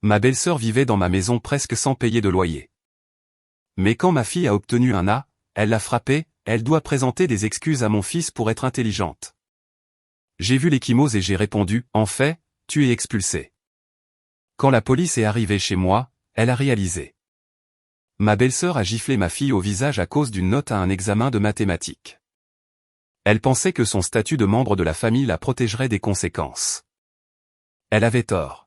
Ma belle-sœur vivait dans ma maison presque sans payer de loyer. Mais quand ma fille a obtenu un A, elle l'a frappé, elle doit présenter des excuses à mon fils pour être intelligente. J'ai vu l'ecchymose et j'ai répondu, en fait, tu es expulsé. Quand la police est arrivée chez moi, elle a réalisé. Ma belle-sœur a giflé ma fille au visage à cause d'une note à un examen de mathématiques. Elle pensait que son statut de membre de la famille la protégerait des conséquences. Elle avait tort.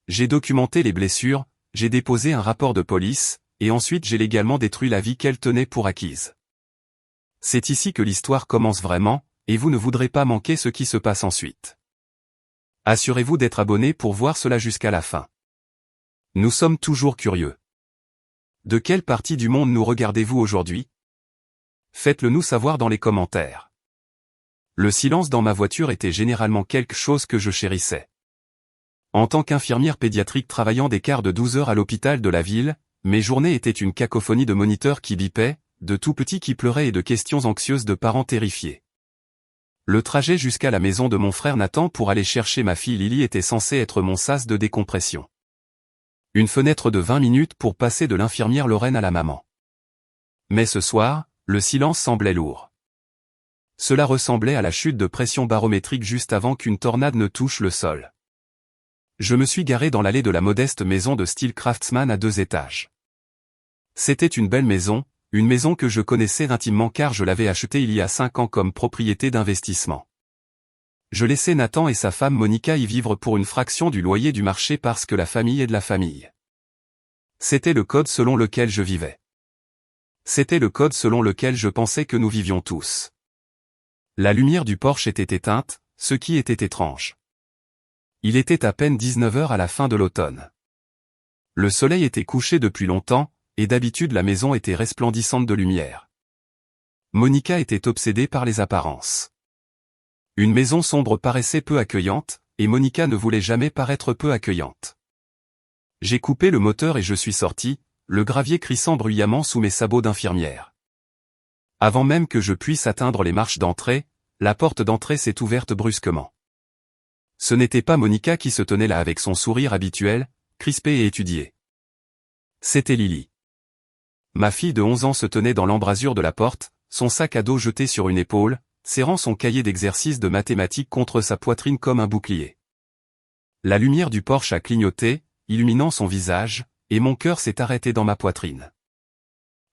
J'ai documenté les blessures, j'ai déposé un rapport de police, et ensuite j'ai légalement détruit la vie qu'elle tenait pour acquise. C'est ici que l'histoire commence vraiment, et vous ne voudrez pas manquer ce qui se passe ensuite. Assurez-vous d'être abonné pour voir cela jusqu'à la fin. Nous sommes toujours curieux. De quelle partie du monde nous regardez-vous aujourd'hui? Faites-le nous savoir dans les commentaires. Le silence dans ma voiture était généralement quelque chose que je chérissais. En tant qu'infirmière pédiatrique travaillant des quarts de 12 heures à l'hôpital de la ville, mes journées étaient une cacophonie de moniteurs qui bipaient, de tout petits qui pleuraient et de questions anxieuses de parents terrifiés. Le trajet jusqu'à la maison de mon frère Nathan pour aller chercher ma fille Lily était censé être mon sas de décompression. Une fenêtre de 20 minutes pour passer de l'infirmière Lorraine à la maman. Mais ce soir, le silence semblait lourd. Cela ressemblait à la chute de pression barométrique juste avant qu'une tornade ne touche le sol. Je me suis garé dans l'allée de la modeste maison de style Craftsman à 2 étages. C'était une belle maison, une maison que je connaissais intimement car je l'avais achetée il y a 5 ans comme propriété d'investissement. Je laissais Nathan et sa femme Monica y vivre pour une fraction du loyer du marché parce que la famille est de la famille. C'était le code selon lequel je vivais. C'était le code selon lequel je pensais que nous vivions tous. La lumière du porche était éteinte, ce qui était étrange. Il était à peine 19 heures à la fin de l'automne. Le soleil était couché depuis longtemps, et d'habitude la maison était resplendissante de lumière. Monica était obsédée par les apparences. Une maison sombre paraissait peu accueillante, et Monica ne voulait jamais paraître peu accueillante. J'ai coupé le moteur et je suis sorti, le gravier crissant bruyamment sous mes sabots d'infirmière. Avant même que je puisse atteindre les marches d'entrée, la porte d'entrée s'est ouverte brusquement. Ce n'était pas Monica qui se tenait là avec son sourire habituel, crispé et étudié. C'était Lily. Ma fille de 11 ans se tenait dans l'embrasure de la porte, son sac à dos jeté sur une épaule, serrant son cahier d'exercices de mathématiques contre sa poitrine comme un bouclier. La lumière du porche a clignoté, illuminant son visage, et mon cœur s'est arrêté dans ma poitrine.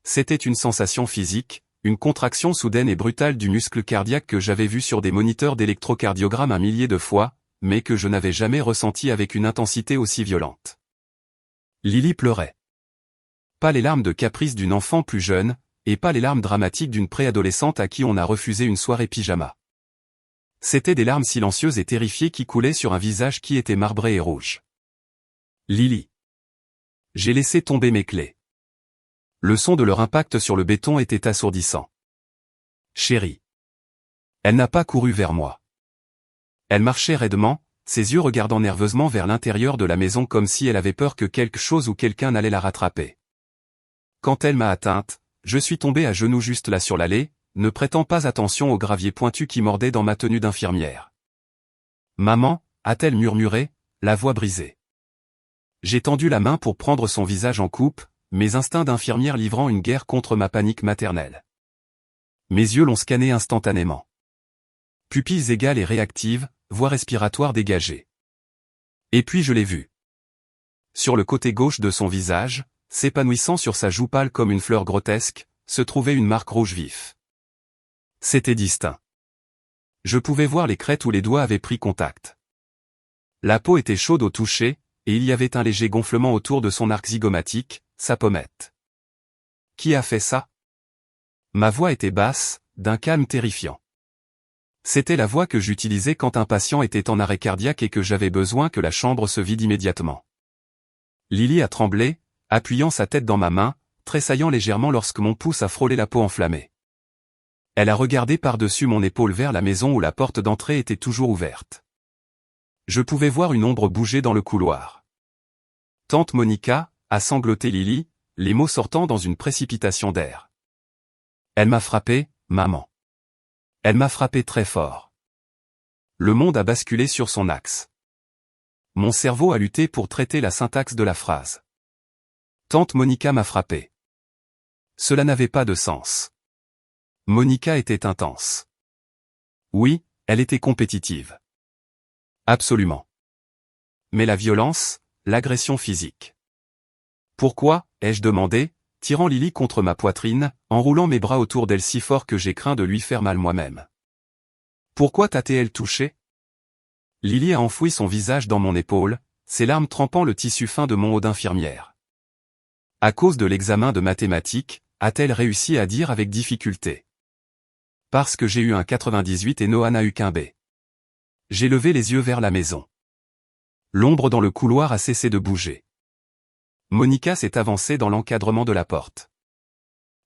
C'était une sensation physique, une contraction soudaine et brutale du muscle cardiaque que j'avais vu sur des moniteurs d'électrocardiogramme 1 millier de fois, mais que je n'avais jamais ressenti avec une intensité aussi violente. Lily pleurait. Pas les larmes de caprice d'une enfant plus jeune, et pas les larmes dramatiques d'une préadolescente à qui on a refusé une soirée pyjama. C'étaient des larmes silencieuses et terrifiées qui coulaient sur un visage qui était marbré et rouge. Lily. J'ai laissé tomber mes clés. Le son de leur impact sur le béton était assourdissant. Chérie. Elle n'a pas couru vers moi. Elle marchait raidement, ses yeux regardant nerveusement vers l'intérieur de la maison comme si elle avait peur que quelque chose ou quelqu'un allait la rattraper. Quand elle m'a atteinte, je suis tombé à genoux juste là sur l'allée, ne prêtant pas attention au gravier pointu qui mordait dans ma tenue d'infirmière. Maman, a-t-elle murmuré, la voix brisée. J'ai tendu la main pour prendre son visage en coupe, mes instincts d'infirmière livrant une guerre contre ma panique maternelle. Mes yeux l'ont scanné instantanément. Pupilles égales et réactives, voie respiratoire dégagée. Et puis je l'ai vue. Sur le côté gauche de son visage, s'épanouissant sur sa joue pâle comme une fleur grotesque, se trouvait une marque rouge vif. C'était distinct. Je pouvais voir les crêtes où les doigts avaient pris contact. La peau était chaude au toucher, et il y avait un léger gonflement autour de son arc zygomatique, sa pommette. Qui a fait ça? Ma voix était basse, d'un calme terrifiant. C'était la voix que j'utilisais quand un patient était en arrêt cardiaque et que j'avais besoin que la chambre se vide immédiatement. Lily a tremblé, appuyant sa tête dans ma main, tressaillant légèrement lorsque mon pouce a frôlé la peau enflammée. Elle a regardé par-dessus mon épaule vers la maison où la porte d'entrée était toujours ouverte. Je pouvais voir une ombre bouger dans le couloir. Tante Monica, a sangloté Lily, les mots sortant dans une précipitation d'air. Elle m'a frappé, maman. Elle m'a frappé très fort. Le monde a basculé sur son axe. Mon cerveau a lutté pour traiter la syntaxe de la phrase. Tante Monica m'a frappé. Cela n'avait pas de sens. Monica était intense. Oui, elle était compétitive. Absolument. Mais la violence, l'agression physique. Pourquoi, ai-je demandé, tirant Lily contre ma poitrine, en roulant mes bras autour d'elle si fort que j'ai craint de lui faire mal moi-même. Pourquoi t'a-t-elle touché? Lily a enfoui son visage dans mon épaule, ses larmes trempant le tissu fin de mon haut d'infirmière. À cause de l'examen de mathématiques, a-t-elle réussi à dire avec difficulté. Parce que j'ai eu un 98 et Noah n'a eu qu'un B. J'ai levé les yeux vers la maison. L'ombre dans le couloir a cessé de bouger. Monica s'est avancée dans l'encadrement de la porte.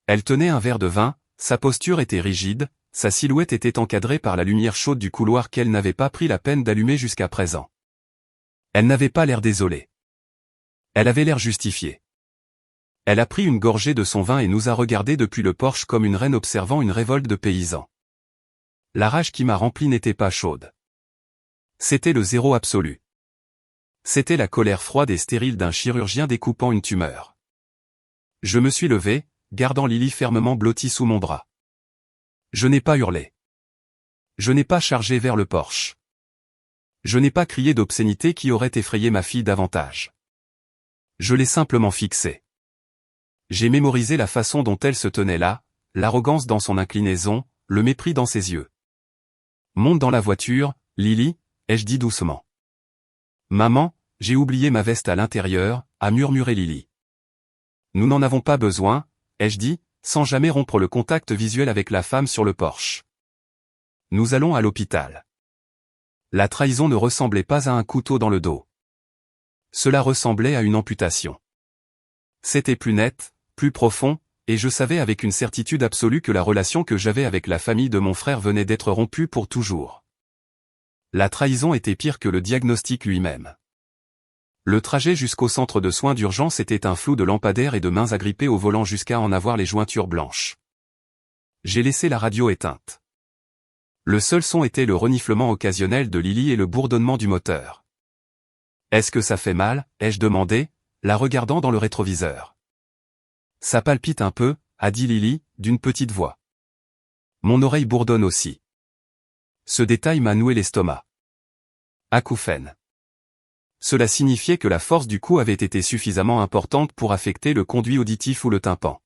Elle tenait un verre de vin, sa posture était rigide, sa silhouette était encadrée par la lumière chaude du couloir qu'elle n'avait pas pris la peine d'allumer jusqu'à présent. Elle n'avait pas l'air désolée. Elle avait l'air justifiée. Elle a pris une gorgée de son vin et nous a regardés depuis le porche comme une reine observant une révolte de paysans. La rage qui m'a rempli n'était pas chaude. C'était le zéro absolu. C'était la colère froide et stérile d'un chirurgien découpant une tumeur. Je me suis levé, gardant Lily fermement blottie sous mon bras. Je n'ai pas hurlé. Je n'ai pas chargé vers le porche. Je n'ai pas crié d'obscénité qui aurait effrayé ma fille davantage. Je l'ai simplement fixée. J'ai mémorisé la façon dont elle se tenait là, l'arrogance dans son inclinaison, le mépris dans ses yeux. Monte dans la voiture, Lily, ai-je dit doucement. Maman, j'ai oublié ma veste à l'intérieur, a murmuré Lily. Nous n'en avons pas besoin, ai-je dit, sans jamais rompre le contact visuel avec la femme sur le porche. Nous allons à l'hôpital. La trahison ne ressemblait pas à un couteau dans le dos. Cela ressemblait à une amputation. C'était plus net, plus profond, et je savais avec une certitude absolue que la relation que j'avais avec la famille de mon frère venait d'être rompue pour toujours. La trahison était pire que le diagnostic lui-même. Le trajet jusqu'au centre de soins d'urgence était un flou de lampadaires et de mains agrippées au volant jusqu'à en avoir les jointures blanches. J'ai laissé la radio éteinte. Le seul son était le reniflement occasionnel de Lily et le bourdonnement du moteur. Est-ce que ça fait mal, ai-je demandé, la regardant dans le rétroviseur. Ça palpite un peu, a dit Lily, d'une petite voix. Mon oreille bourdonne aussi. Ce détail m'a noué l'estomac. Acouphène. Cela signifiait que la force du coup avait été suffisamment importante pour affecter le conduit auditif ou le tympan.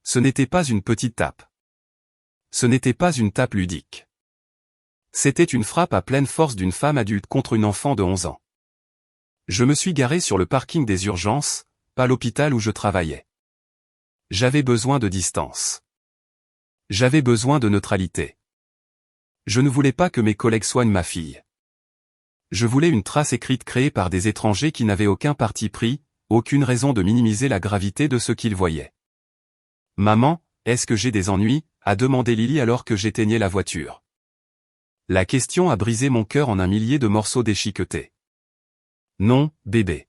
Ce n'était pas une petite tape. Ce n'était pas une tape ludique. C'était une frappe à pleine force d'une femme adulte contre une enfant de 11 ans. Je me suis garé sur le parking des urgences, pas l'hôpital où je travaillais. J'avais besoin de distance. J'avais besoin de neutralité. Je ne voulais pas que mes collègues soignent ma fille. Je voulais une trace écrite créée par des étrangers qui n'avaient aucun parti pris, aucune raison de minimiser la gravité de ce qu'ils voyaient. Maman, est-ce que j'ai des ennuis, a demandé Lily alors que j'éteignais la voiture. La question a brisé mon cœur en un millier de morceaux déchiquetés. Non, bébé.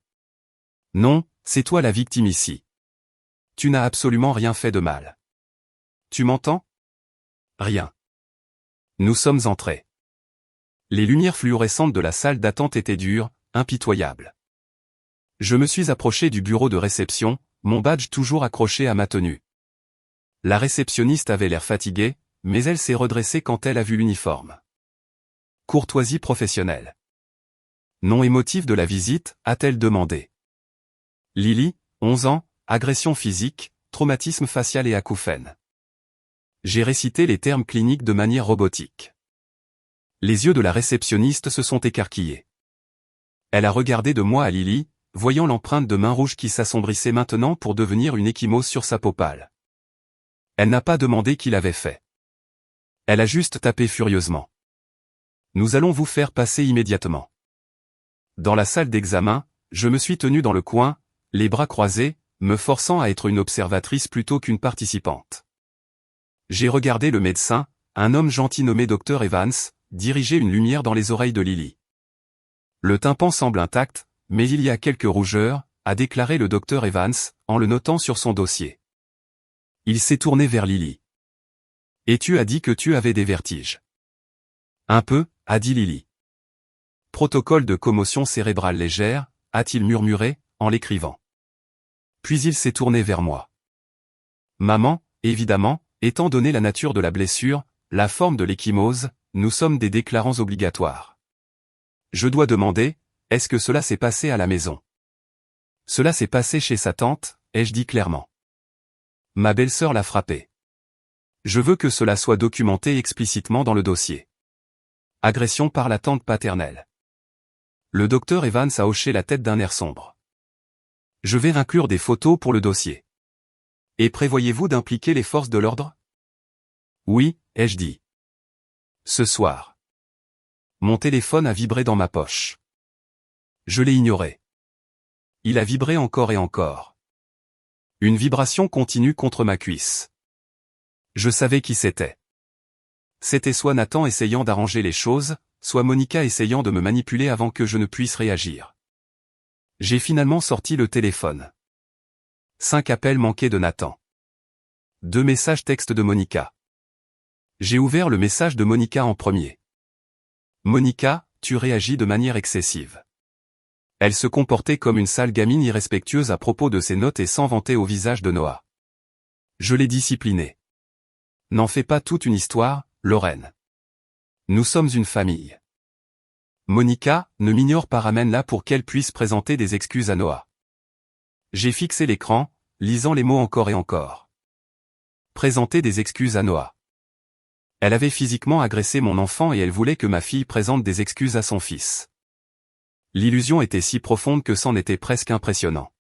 Non, c'est toi la victime ici. Tu n'as absolument rien fait de mal. Tu m'entends? Rien. Nous sommes entrés. Les lumières fluorescentes de la salle d'attente étaient dures, impitoyables. Je me suis approché du bureau de réception, mon badge toujours accroché à ma tenue. La réceptionniste avait l'air fatiguée, mais elle s'est redressée quand elle a vu l'uniforme. Courtoisie professionnelle. Nom émotif de la visite, a-t-elle demandé. Lily, 11 ans, agression physique, traumatisme facial et acouphène. J'ai récité les termes cliniques de manière robotique. Les yeux de la réceptionniste se sont écarquillés. Elle a regardé de moi à Lily, voyant l'empreinte de main rouge qui s'assombrissait maintenant pour devenir une ecchymose sur sa peau pâle. Elle n'a pas demandé qui l'avait fait. Elle a juste tapé furieusement. Nous allons vous faire passer immédiatement. Dans la salle d'examen, je me suis tenu dans le coin, les bras croisés, me forçant à être une observatrice plutôt qu'une participante. J'ai regardé le médecin, un homme gentil nommé Dr Evans, diriger une lumière dans les oreilles de Lily. Le tympan semble intact, mais il y a quelques rougeurs, a déclaré le Dr Evans, en le notant sur son dossier. Il s'est tourné vers Lily. Et tu as dit que tu avais des vertiges. Un peu, a dit Lily. Protocole de commotion cérébrale légère, a-t-il murmuré, en l'écrivant. Puis il s'est tourné vers moi. Maman, évidemment, étant donné la nature de la blessure, la forme de l'ecchymose, nous sommes des déclarants obligatoires. Je dois demander, est-ce que cela s'est passé à la maison? Cela s'est passé chez sa tante, ai-je dit clairement. Ma belle-sœur l'a frappé. Je veux que cela soit documenté explicitement dans le dossier. Agression par la tante paternelle. Le docteur Evans a hoché la tête d'un air sombre. Je vais inclure des photos pour le dossier. Et prévoyez-vous d'impliquer les forces de l'ordre? Oui, ai-je dit. Ce soir. Mon téléphone a vibré dans ma poche. Je l'ai ignoré. Il a vibré encore et encore. Une vibration continue contre ma cuisse. Je savais qui c'était. C'était soit Nathan essayant d'arranger les choses, soit Monica essayant de me manipuler avant que je ne puisse réagir. J'ai finalement sorti le téléphone. 5 appels manqués de Nathan. 2 messages textes de Monica. J'ai ouvert le message de Monica en premier. Monica, tu réagis de manière excessive. Elle se comportait comme une sale gamine irrespectueuse à propos de ses notes et sans vanter au visage de Noah. Je l'ai disciplinée. N'en fais pas toute une histoire, Lorraine. Nous sommes une famille. Monica, ne m'ignore pas, ramène-la pour qu'elle puisse présenter des excuses à Noah. J'ai fixé l'écran, lisant les mots encore et encore. Présenter des excuses à Noah. Elle avait physiquement agressé mon enfant et elle voulait que ma fille présente des excuses à son fils. L'illusion était si profonde que c'en était presque impressionnant.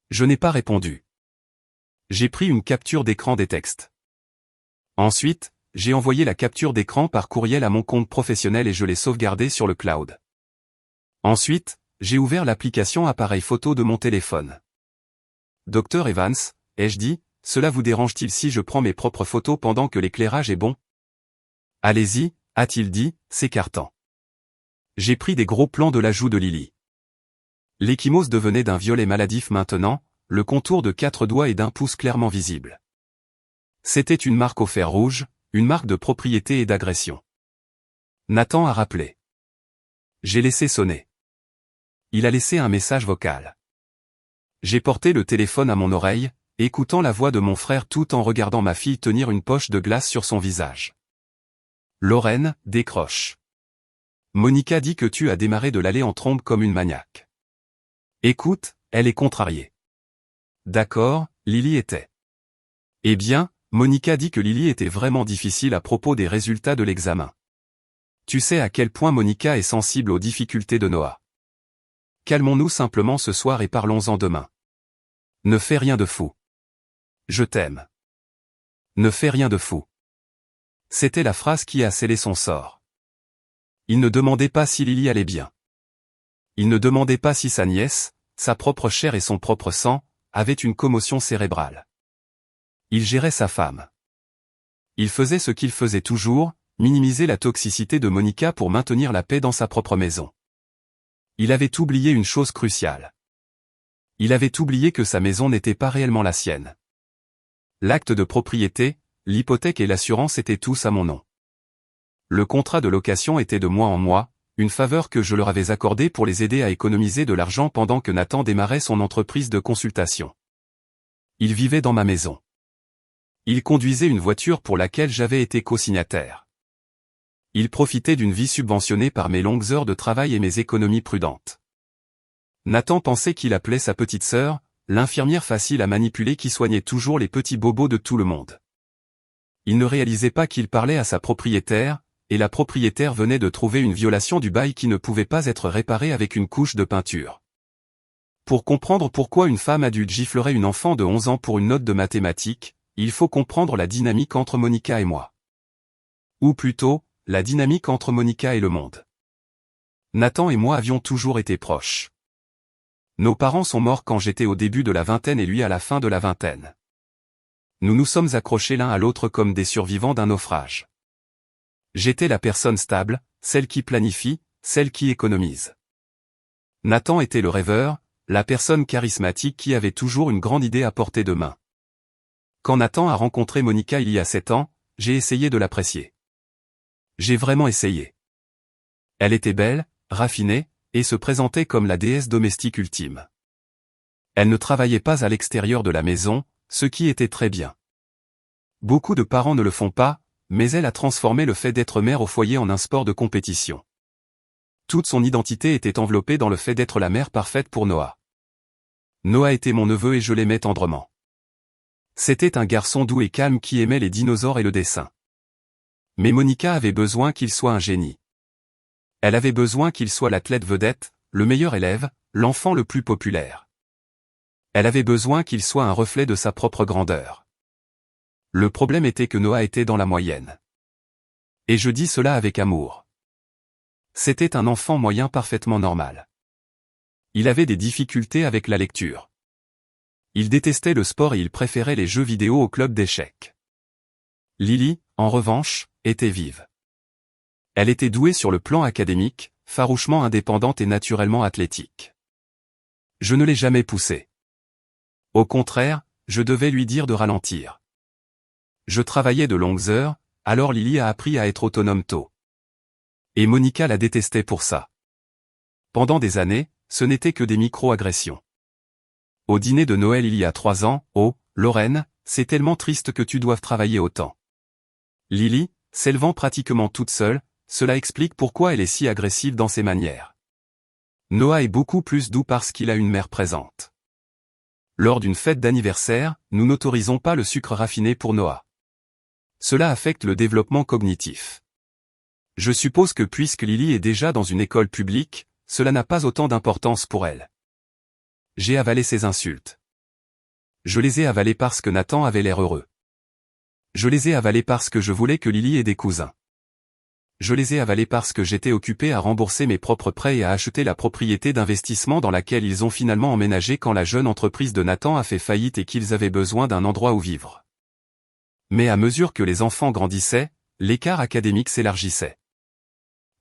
Je n'ai pas répondu. J'ai pris une capture d'écran des textes. Ensuite, j'ai envoyé la capture d'écran par courriel à mon compte professionnel et je l'ai sauvegardé sur le cloud. Ensuite, j'ai ouvert l'application appareil photo de mon téléphone. Docteur Evans, ai-je dit, cela vous dérange-t-il si je prends mes propres photos pendant que l'éclairage est bon? Allez-y, a-t-il dit, s'écartant. J'ai pris des gros plans de la joue de Lily. L'ecchymose devenait d'un violet maladif maintenant, le contour de 4 doigts et d'un pouce clairement visible. C'était une marque au fer rouge, une marque de propriété et d'agression. Nathan a rappelé. J'ai laissé sonner. Il a laissé un message vocal. J'ai porté le téléphone à mon oreille, écoutant la voix de mon frère tout en regardant ma fille tenir une poche de glace sur son visage. Lorraine, décroche. Monica dit que tu as démarré de l'aller en trombe comme une maniaque. Écoute, elle est contrariée. D'accord, Lily était. Eh bien, Monica dit que Lily était vraiment difficile à propos des résultats de l'examen. Tu sais à quel point Monica est sensible aux difficultés de Noah. Calmons-nous simplement ce soir et parlons-en demain. Ne fais rien de fou. Je t'aime. Ne fais rien de fou. C'était la phrase qui a scellé son sort. Il ne demandait pas si Lily allait bien. Il ne demandait pas si sa nièce, sa propre chair et son propre sang, avaient une commotion cérébrale. Il gérait sa femme. Il faisait ce qu'il faisait toujours, minimiser la toxicité de Monica pour maintenir la paix dans sa propre maison. Il avait oublié une chose cruciale. Il avait oublié que sa maison n'était pas réellement la sienne. L'acte de propriété, l'hypothèque et l'assurance étaient tous à mon nom. Le contrat de location était de mois en mois, une faveur que je leur avais accordée pour les aider à économiser de l'argent pendant que Nathan démarrait son entreprise de consultation. Il vivait dans ma maison. Il conduisait une voiture pour laquelle j'avais été co-signataire. Il profitait d'une vie subventionnée par mes longues heures de travail et mes économies prudentes. Nathan pensait qu'il appelait sa petite sœur, l'infirmière facile à manipuler qui soignait toujours les petits bobos de tout le monde. Il ne réalisait pas qu'il parlait à sa propriétaire, et la propriétaire venait de trouver une violation du bail qui ne pouvait pas être réparée avec une couche de peinture. Pour comprendre pourquoi une femme adulte giflerait une enfant de 11 ans pour une note de mathématiques, il faut comprendre la dynamique entre Monica et moi. Ou plutôt, la dynamique entre Monica et le monde. Nathan et moi avions toujours été proches. Nos parents sont morts quand j'étais au début de la vingtaine et lui à la fin de la vingtaine. Nous nous sommes accrochés l'un à l'autre comme des survivants d'un naufrage. J'étais la personne stable, celle qui planifie, celle qui économise. Nathan était le rêveur, la personne charismatique qui avait toujours une grande idée à portée de main. Quand Nathan a rencontré Monica il y a 7 ans, j'ai essayé de l'apprécier. J'ai vraiment essayé. Elle était belle, raffinée, et se présentait comme la déesse domestique ultime. Elle ne travaillait pas à l'extérieur de la maison, ce qui était très bien. Beaucoup de parents ne le font pas, mais elle a transformé le fait d'être mère au foyer en un sport de compétition. Toute son identité était enveloppée dans le fait d'être la mère parfaite pour Noah. Noah était mon neveu et je l'aimais tendrement. C'était un garçon doux et calme qui aimait les dinosaures et le dessin. Mais Monica avait besoin qu'il soit un génie. Elle avait besoin qu'il soit l'athlète vedette, le meilleur élève, l'enfant le plus populaire. Elle avait besoin qu'il soit un reflet de sa propre grandeur. Le problème était que Noah était dans la moyenne. Et je dis cela avec amour. C'était un enfant moyen parfaitement normal. Il avait des difficultés avec la lecture. Il détestait le sport et il préférait les jeux vidéo au club d'échecs. Lily, en revanche, était vive. Elle était douée sur le plan académique, farouchement indépendante et naturellement athlétique. Je ne l'ai jamais poussée. Au contraire, je devais lui dire de ralentir. Je travaillais de longues heures, alors Lily a appris à être autonome tôt. Et Monica la détestait pour ça. Pendant des années, ce n'était que des micro-agressions. Au dîner de Noël il y a 3 ans, oh, Lorraine, c'est tellement triste que tu doives travailler autant. Lily, s'élevant pratiquement toute seule, cela explique pourquoi elle est si agressive dans ses manières. Noah est beaucoup plus doux parce qu'il a une mère présente. Lors d'une fête d'anniversaire, nous n'autorisons pas le sucre raffiné pour Noah. Cela affecte le développement cognitif. Je suppose que puisque Lily est déjà dans une école publique, cela n'a pas autant d'importance pour elle. J'ai avalé ses insultes. Je les ai avalées parce que Nathan avait l'air heureux. Je les ai avalées parce que je voulais que Lily ait des cousins. Je les ai avalées parce que j'étais occupé à rembourser mes propres prêts et à acheter la propriété d'investissement dans laquelle ils ont finalement emménagé quand la jeune entreprise de Nathan a fait faillite et qu'ils avaient besoin d'un endroit où vivre. Mais à mesure que les enfants grandissaient, l'écart académique s'élargissait.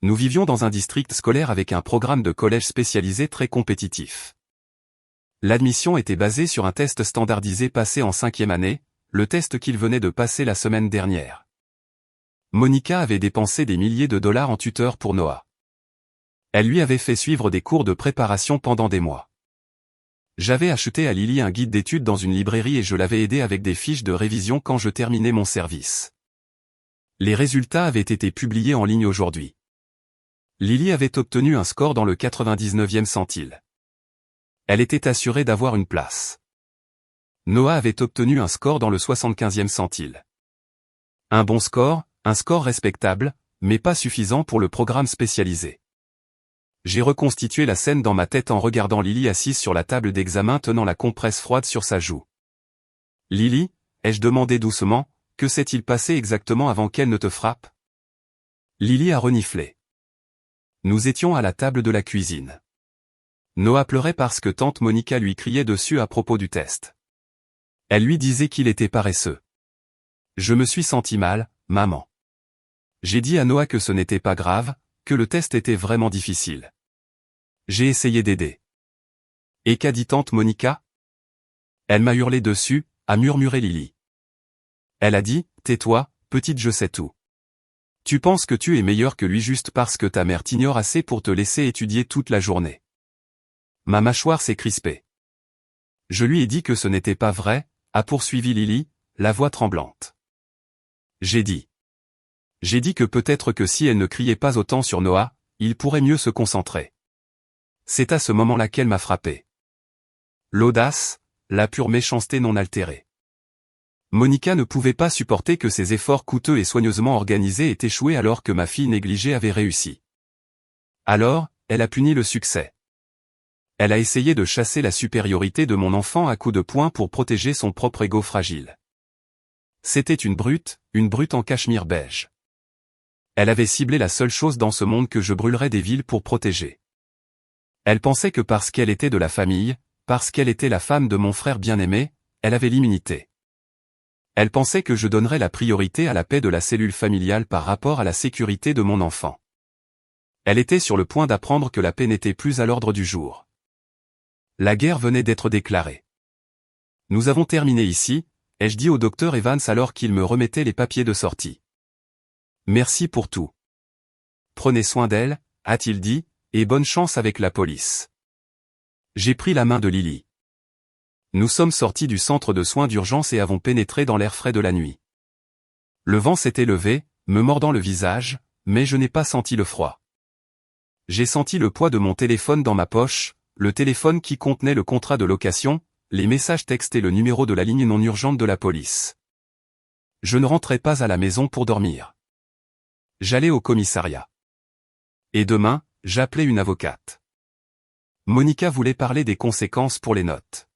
Nous vivions dans un district scolaire avec un programme de collège spécialisé très compétitif. L'admission était basée sur un test standardisé passé en 5e année, le test qu'il venait de passer la semaine dernière. Monica avait dépensé des milliers de dollars en tuteur pour Noah. Elle lui avait fait suivre des cours de préparation pendant des mois. J'avais acheté à Lily un guide d'études dans une librairie et je l'avais aidé avec des fiches de révision quand je terminais mon service. Les résultats avaient été publiés en ligne aujourd'hui. Lily avait obtenu un score dans le 99e centile. Elle était assurée d'avoir une place. Noah avait obtenu un score dans le 75e centile. Un bon score, un score respectable, mais pas suffisant pour le programme spécialisé. J'ai reconstitué la scène dans ma tête en regardant Lily assise sur la table d'examen tenant la compresse froide sur sa joue. « Lily » ai-je demandé doucement, « que s'est-il passé exactement avant qu'elle ne te frappe ?» Lily a reniflé. Nous étions à la table de la cuisine. Noah pleurait parce que tante Monica lui criait dessus à propos du test. Elle lui disait qu'il était paresseux. Je me suis senti mal, maman. J'ai dit à Noah que ce n'était pas grave, que le test était vraiment difficile. J'ai essayé d'aider. Et qu'a dit tante Monica ? Elle m'a hurlé dessus, a murmuré Lily. Elle a dit, tais-toi, petite je sais tout. Tu penses que tu es meilleur que lui juste parce que ta mère t'ignore assez pour te laisser étudier toute la journée. Ma mâchoire s'est crispée. Je lui ai dit que ce n'était pas vrai, a poursuivi Lily, la voix tremblante. J'ai dit que peut-être que si elle ne criait pas autant sur Noah, il pourrait mieux se concentrer. C'est à ce moment-là qu'elle m'a frappé. L'audace, la pure méchanceté non altérée. Monica ne pouvait pas supporter que ses efforts coûteux et soigneusement organisés aient échoué alors que ma fille négligée avait réussi. Alors, elle a puni le succès. Elle a essayé de chasser la supériorité de mon enfant à coups de poing pour protéger son propre ego fragile. C'était une brute en cachemire beige. Elle avait ciblé la seule chose dans ce monde que je brûlerais des villes pour protéger. Elle pensait que parce qu'elle était de la famille, parce qu'elle était la femme de mon frère bien-aimé, elle avait l'immunité. Elle pensait que je donnerais la priorité à la paix de la cellule familiale par rapport à la sécurité de mon enfant. Elle était sur le point d'apprendre que la paix n'était plus à l'ordre du jour. La guerre venait d'être déclarée. Nous avons terminé ici, ai-je dit au docteur Evans alors qu'il me remettait les papiers de sortie. Merci pour tout. Prenez soin d'elle, a-t-il dit, et bonne chance avec la police. J'ai pris la main de Lily. Nous sommes sortis du centre de soins d'urgence et avons pénétré dans l'air frais de la nuit. Le vent s'était levé, me mordant le visage, mais je n'ai pas senti le froid. J'ai senti le poids de mon téléphone dans ma poche, le téléphone qui contenait le contrat de location, les messages textes et le numéro de la ligne non urgente de la police. Je ne rentrais pas à la maison pour dormir. J'allais au commissariat. Et demain, j'appelais une avocate. Monica voulait parler des conséquences pour les notes.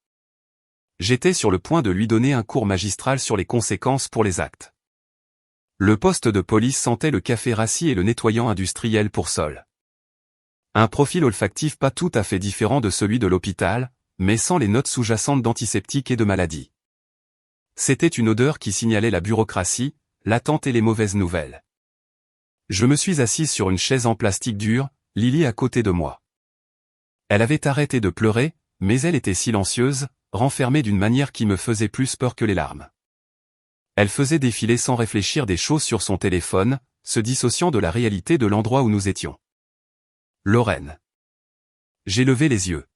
J'étais sur le point de lui donner un cours magistral sur les conséquences pour les actes. Le poste de police sentait le café rassis et le nettoyant industriel pour sol. Un profil olfactif pas tout à fait différent de celui de l'hôpital, mais sans les notes sous-jacentes d'antiseptiques et de maladies. C'était une odeur qui signalait la bureaucratie, l'attente et les mauvaises nouvelles. Je me suis assise sur une chaise en plastique dur, Lily à côté de moi. Elle avait arrêté de pleurer, mais elle était silencieuse, renfermée d'une manière qui me faisait plus peur que les larmes. Elle faisait défiler sans réfléchir des choses sur son téléphone, se dissociant de la réalité de l'endroit où nous étions. Lorraine. J'ai levé les yeux.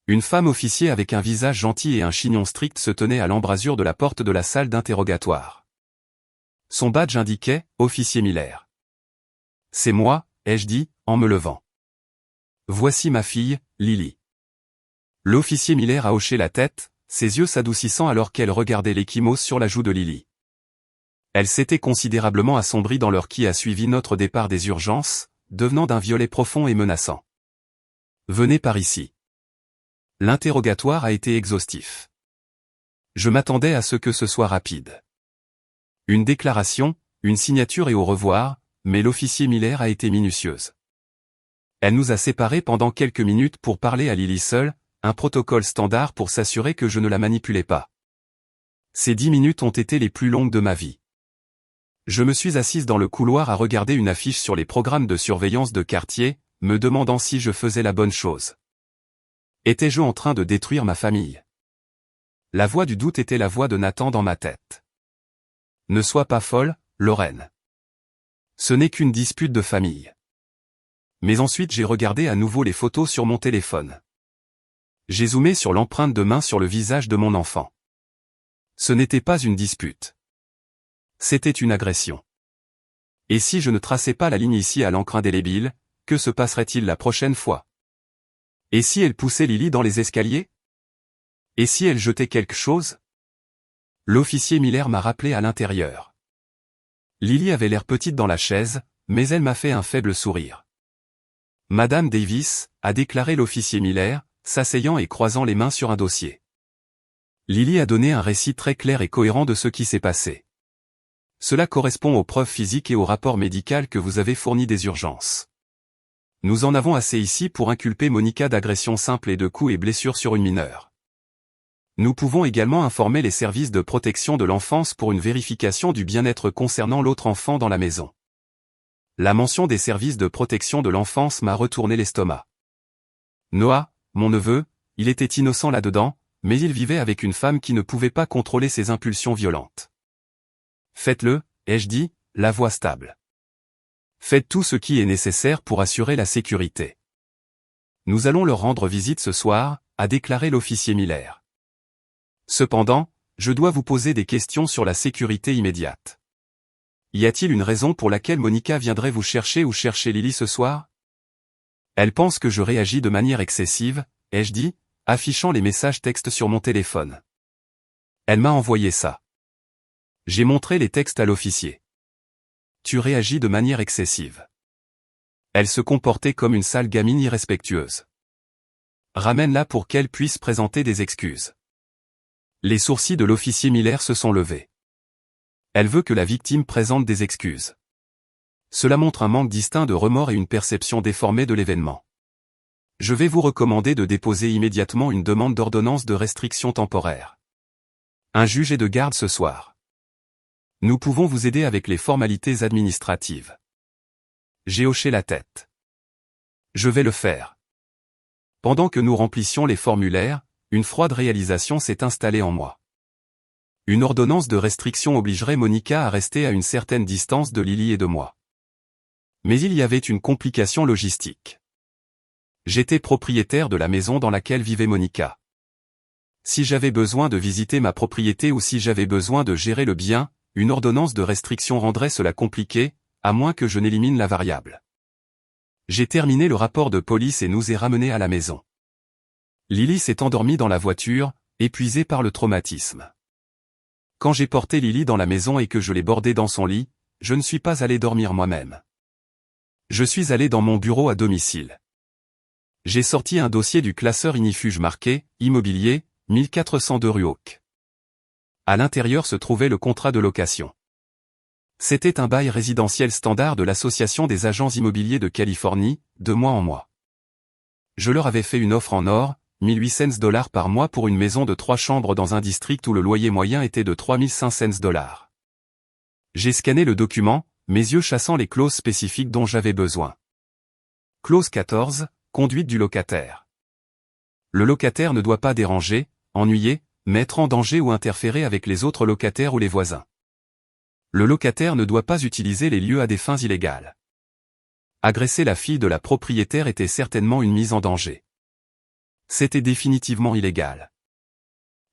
Une femme officier avec un visage gentil et un chignon strict se tenait à l'embrasure de la porte de la salle d'interrogatoire. Son badge indiquait « Officier Miller ». « C'est moi », ai-je dit, en me levant. « Voici ma fille, Lily. » L'officier Miller a hoché la tête, ses yeux s'adoucissant alors qu'elle regardait l'ecchymose sur la joue de Lily. Elle s'était considérablement assombrie dans l'heure qui a suivi notre départ des urgences, devenant d'un violet profond et menaçant. « Venez par ici. » L'interrogatoire a été exhaustif. Je m'attendais à ce que ce soit rapide. Une déclaration, une signature et au revoir, mais l'officier Miller a été minutieuse. Elle nous a séparés pendant quelques minutes pour parler à Lily seule, un protocole standard pour s'assurer que je ne la manipulais pas. Ces 10 minutes ont été les plus longues de ma vie. Je me suis assise dans le couloir à regarder une affiche sur les programmes de surveillance de quartier, me demandant si je faisais la bonne chose. Étais-je en train de détruire ma famille? La voix du doute était la voix de Nathan dans ma tête. Ne sois pas folle, Lorraine. Ce n'est qu'une dispute de famille. Mais ensuite j'ai regardé à nouveau les photos sur mon téléphone. J'ai zoomé sur l'empreinte de main sur le visage de mon enfant. Ce n'était pas une dispute. C'était une agression. Et si je ne traçais pas la ligne ici à l'encre indélébile, que se passerait-il la prochaine fois? Et si elle poussait Lily dans les escaliers? Et si elle jetait quelque chose? L'officier Miller m'a rappelé à l'intérieur. Lily avait l'air petite dans la chaise, mais elle m'a fait un faible sourire. Madame Davis, a déclaré l'officier Miller, s'asseyant et croisant les mains sur un dossier. Lily a donné un récit très clair et cohérent de ce qui s'est passé. Cela correspond aux preuves physiques et au rapport médical que vous avez fourni des urgences. Nous en avons assez ici pour inculper Monica d'agression simple et de coups et blessures sur une mineure. Nous pouvons également informer les services de protection de l'enfance pour une vérification du bien-être concernant l'autre enfant dans la maison. La mention des services de protection de l'enfance m'a retourné l'estomac. Noah, mon neveu, il était innocent là-dedans, mais il vivait avec une femme qui ne pouvait pas contrôler ses impulsions violentes. Faites-le, ai-je dit, la voix stable. Faites tout ce qui est nécessaire pour assurer la sécurité. Nous allons leur rendre visite ce soir, a déclaré l'officier Miller. Cependant, je dois vous poser des questions sur la sécurité immédiate. Y a-t-il une raison pour laquelle Monica viendrait vous chercher ou chercher Lily ce soir? Elle pense que je réagis de manière excessive, ai-je dit, affichant les messages textes sur mon téléphone. Elle m'a envoyé ça. J'ai montré les textes à l'officier. Tu réagis de manière excessive. Elle se comportait comme une sale gamine irrespectueuse. Ramène-la pour qu'elle puisse présenter des excuses. Les sourcils de l'officier Miller se sont levés. Elle veut que la victime présente des excuses. Cela montre un manque distinct de remords et une perception déformée de l'événement. Je vais vous recommander de déposer immédiatement une demande d'ordonnance de restriction temporaire. Un juge est de garde ce soir. Nous pouvons vous aider avec les formalités administratives. J'ai hoché la tête. Je vais le faire. Pendant que nous remplissions les formulaires, une froide réalisation s'est installée en moi. Une ordonnance de restriction obligerait Monica à rester à une certaine distance de Lily et de moi. Mais il y avait une complication logistique. J'étais propriétaire de la maison dans laquelle vivait Monica. Si j'avais besoin de visiter ma propriété ou si j'avais besoin de gérer le bien, une ordonnance de restriction rendrait cela compliqué, à moins que je n'élimine la variable. J'ai terminé le rapport de police et nous ai ramenés à la maison. Lily s'est endormie dans la voiture, épuisée par le traumatisme. Quand j'ai porté Lily dans la maison et que je l'ai bordée dans son lit, je ne suis pas allé dormir moi-même. Je suis allé dans mon bureau à domicile. J'ai sorti un dossier du classeur Inifuge marqué « Immobilier, 1402 rue Oak ». À l'intérieur se trouvait le contrat de location. C'était un bail résidentiel standard de l'Association des agents immobiliers de Californie, de mois en mois. Je leur avais fait une offre en or, $1,800 par mois pour une maison de 3 chambres dans un district où le loyer moyen était de $3,500. J'ai scanné le document, mes yeux chassant les clauses spécifiques dont j'avais besoin. Clause 14, conduite du locataire. Le locataire ne doit pas déranger, ennuyer, mettre en danger ou interférer avec les autres locataires ou les voisins. Le locataire ne doit pas utiliser les lieux à des fins illégales. Agresser la fille de la propriétaire était certainement une mise en danger. C'était définitivement illégal.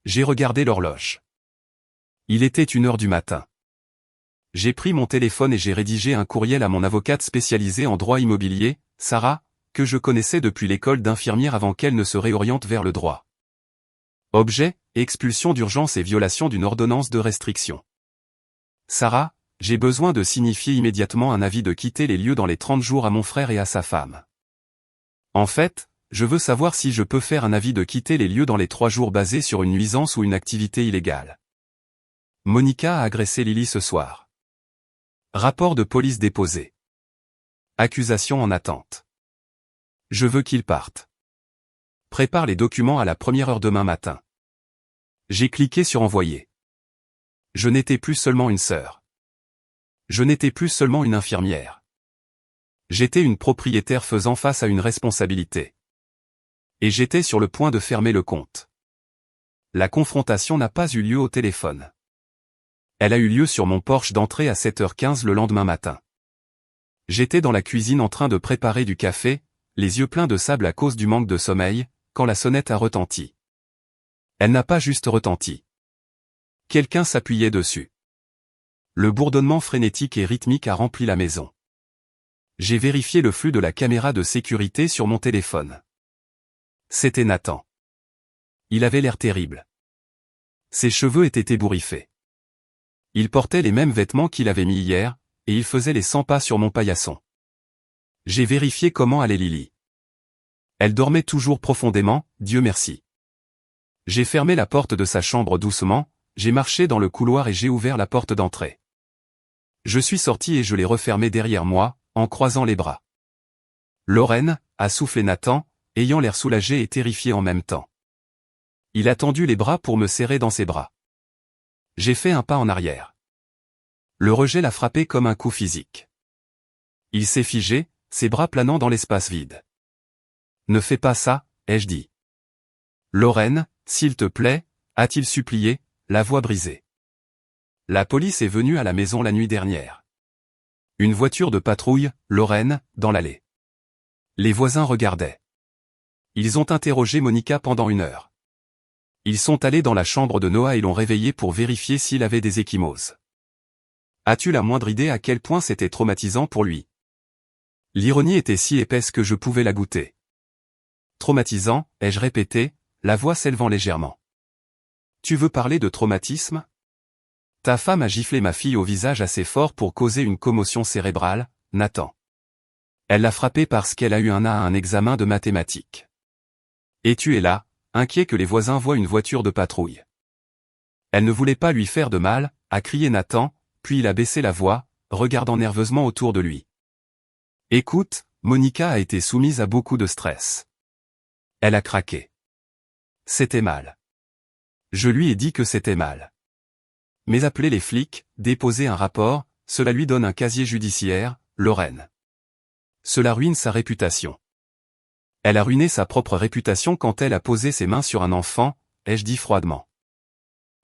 J'ai regardé l'horloge. Il était 1h du matin. J'ai pris mon téléphone et j'ai rédigé un courriel à mon avocate spécialisée en droit immobilier, Sarah, que je connaissais depuis l'école d'infirmière avant qu'elle ne se réoriente vers le droit. Objet, expulsion d'urgence et violation d'une ordonnance de restriction. Sarah, j'ai besoin de signifier immédiatement un avis de quitter les lieux dans les 30 jours à mon frère et à sa femme. En fait, je veux savoir si je peux faire un avis de quitter les lieux dans les 3 jours basé sur une nuisance ou une activité illégale. Monica a agressé Lily ce soir. Rapport de police déposé. Accusation en attente. Je veux qu'il parte. Prépare les documents à la 1re heure demain matin. J'ai cliqué sur envoyer. Je n'étais plus seulement une sœur. Je n'étais plus seulement une infirmière. J'étais une propriétaire faisant face à une responsabilité. Et j'étais sur le point de fermer le compte. La confrontation n'a pas eu lieu au téléphone. Elle a eu lieu sur mon porche d'entrée à 7h15 le lendemain matin. J'étais dans la cuisine en train de préparer du café, les yeux pleins de sable à cause du manque de sommeil, quand la sonnette a retenti. Elle n'a pas juste retenti. Quelqu'un s'appuyait dessus. Le bourdonnement frénétique et rythmique a rempli la maison. J'ai vérifié le flux de la caméra de sécurité sur mon téléphone. C'était Nathan. Il avait l'air terrible. Ses cheveux étaient ébouriffés. Il portait les mêmes vêtements qu'il avait mis hier, et il faisait les 100 pas sur mon paillasson. J'ai vérifié comment allait Lily. Elle dormait toujours profondément, Dieu merci. J'ai fermé la porte de sa chambre doucement, j'ai marché dans le couloir et j'ai ouvert la porte d'entrée. Je suis sorti et je l'ai refermée derrière moi, en croisant les bras. Lorraine, a soufflé Nathan, ayant l'air soulagé et terrifié en même temps. Il a tendu les bras pour me serrer dans ses bras. J'ai fait un pas en arrière. Le rejet l'a frappé comme un coup physique. Il s'est figé, ses bras planant dans l'espace vide. Ne fais pas ça, ai-je dit. Lorraine, s'il te plaît, a-t-il supplié, la voix brisée. La police est venue à la maison la nuit dernière. Une voiture de patrouille, Lorraine, dans l'allée. Les voisins regardaient. Ils ont interrogé Monica pendant 1 heure. Ils sont allés dans la chambre de Noah et l'ont réveillé pour vérifier s'il avait des ecchymoses. As-tu la moindre idée à quel point c'était traumatisant pour lui? L'ironie était si épaisse que je pouvais la goûter. Traumatisant, ai-je répété, la voix s'élevant légèrement. Tu veux parler de traumatisme? Ta femme a giflé ma fille au visage assez fort pour causer une commotion cérébrale, Nathan. Elle l'a frappée parce qu'elle a eu un A à un examen de mathématiques. Et tu es là, inquiet que les voisins voient une voiture de patrouille. Elle ne voulait pas lui faire de mal, a crié Nathan, puis il a baissé la voix, regardant nerveusement autour de lui. Écoute, Monica a été soumise à beaucoup de stress. Elle a craqué. C'était mal. Je lui ai dit que c'était mal. Mais appeler les flics, déposer un rapport, cela lui donne un casier judiciaire, Lorraine. Cela ruine sa réputation. Elle a ruiné sa propre réputation quand elle a posé ses mains sur un enfant, ai-je dit froidement.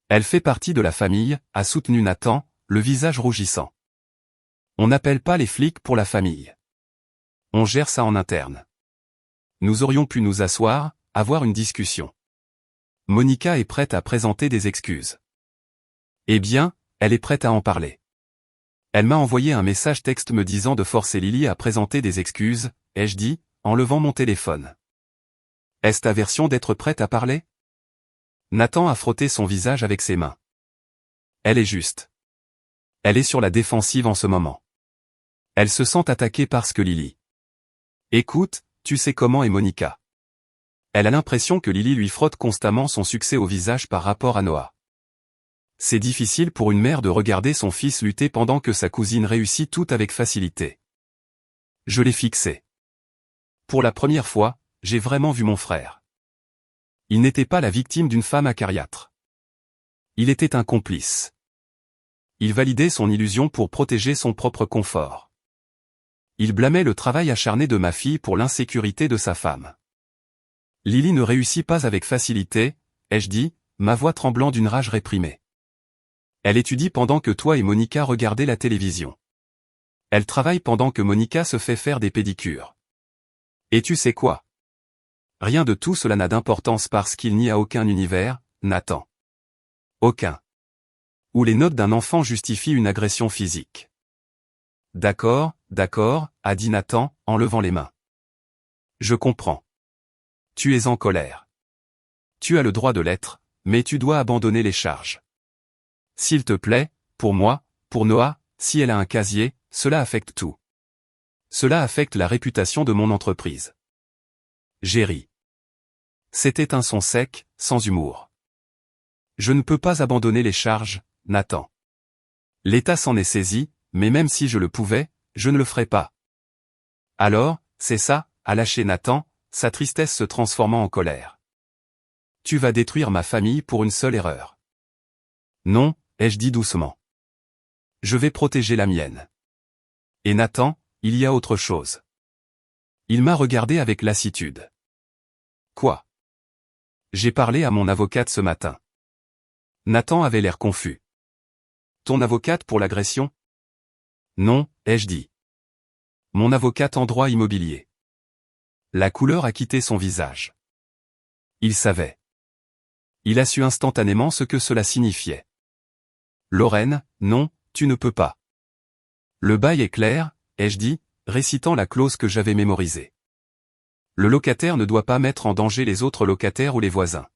Elle fait partie de la famille, a soutenu Nathan, le visage rougissant. On n'appelle pas les flics pour la famille. On gère ça en interne. Nous aurions pu nous asseoir, avoir une discussion. Monica est prête à présenter des excuses. Eh bien, elle est prête à en parler. Elle m'a envoyé un message texte me disant de forcer Lily à présenter des excuses, ai-je dit, en levant mon téléphone. Est-ce ta version d'être prête à parler? Nathan a frotté son visage avec ses mains. Elle est juste. Elle est sur la défensive en ce moment. Elle se sent attaquée parce que Lily. Écoute, tu sais comment est Monica. Elle a l'impression que Lily lui frotte constamment son succès au visage par rapport à Noah. C'est difficile pour une mère de regarder son fils lutter pendant que sa cousine réussit tout avec facilité. Je l'ai fixé. Pour la première fois, j'ai vraiment vu mon frère. Il n'était pas la victime d'une femme acariâtre. Il était un complice. Il validait son illusion pour protéger son propre confort. Il blâmait le travail acharné de ma fille pour l'insécurité de sa femme. Lily ne réussit pas avec facilité, ai-je dit, ma voix tremblant d'une rage réprimée. Elle étudie pendant que toi et Monica regardez la télévision. Elle travaille pendant que Monica se fait faire des pédicures. Et tu sais quoi? Rien de tout cela n'a d'importance parce qu'il n'y a aucun univers, Nathan. Aucun. Où les notes d'un enfant justifient une agression physique. D'accord, a dit Nathan, en levant les mains. Je comprends. Tu es en colère. Tu as le droit de l'être, mais tu dois abandonner les charges. S'il te plaît, pour moi, pour Noah, si elle a un casier, cela affecte tout. Cela affecte la réputation de mon entreprise. J'ai ri. C'était un son sec, sans humour. Je ne peux pas abandonner les charges, Nathan. L'État s'en est saisi, mais même si je le pouvais, je ne le ferais pas. Alors, c'est ça, a lâché Nathan, sa tristesse se transformant en colère. Tu vas détruire ma famille pour une seule erreur. Non, ai-je dit doucement. Je vais protéger la mienne. Et Nathan, il y a autre chose. Il m'a regardé avec lassitude. Quoi? J'ai parlé à mon avocate ce matin. Nathan avait l'air confus. Ton avocate pour l'agression? Non, ai-je dit. Mon avocate en droit immobilier. La couleur a quitté son visage. Il savait. Il a su instantanément ce que cela signifiait. Lorraine, non, tu ne peux pas. Le bail est clair, ai-je dit, récitant la clause que j'avais mémorisée. Le locataire ne doit pas mettre en danger les autres locataires ou les voisins.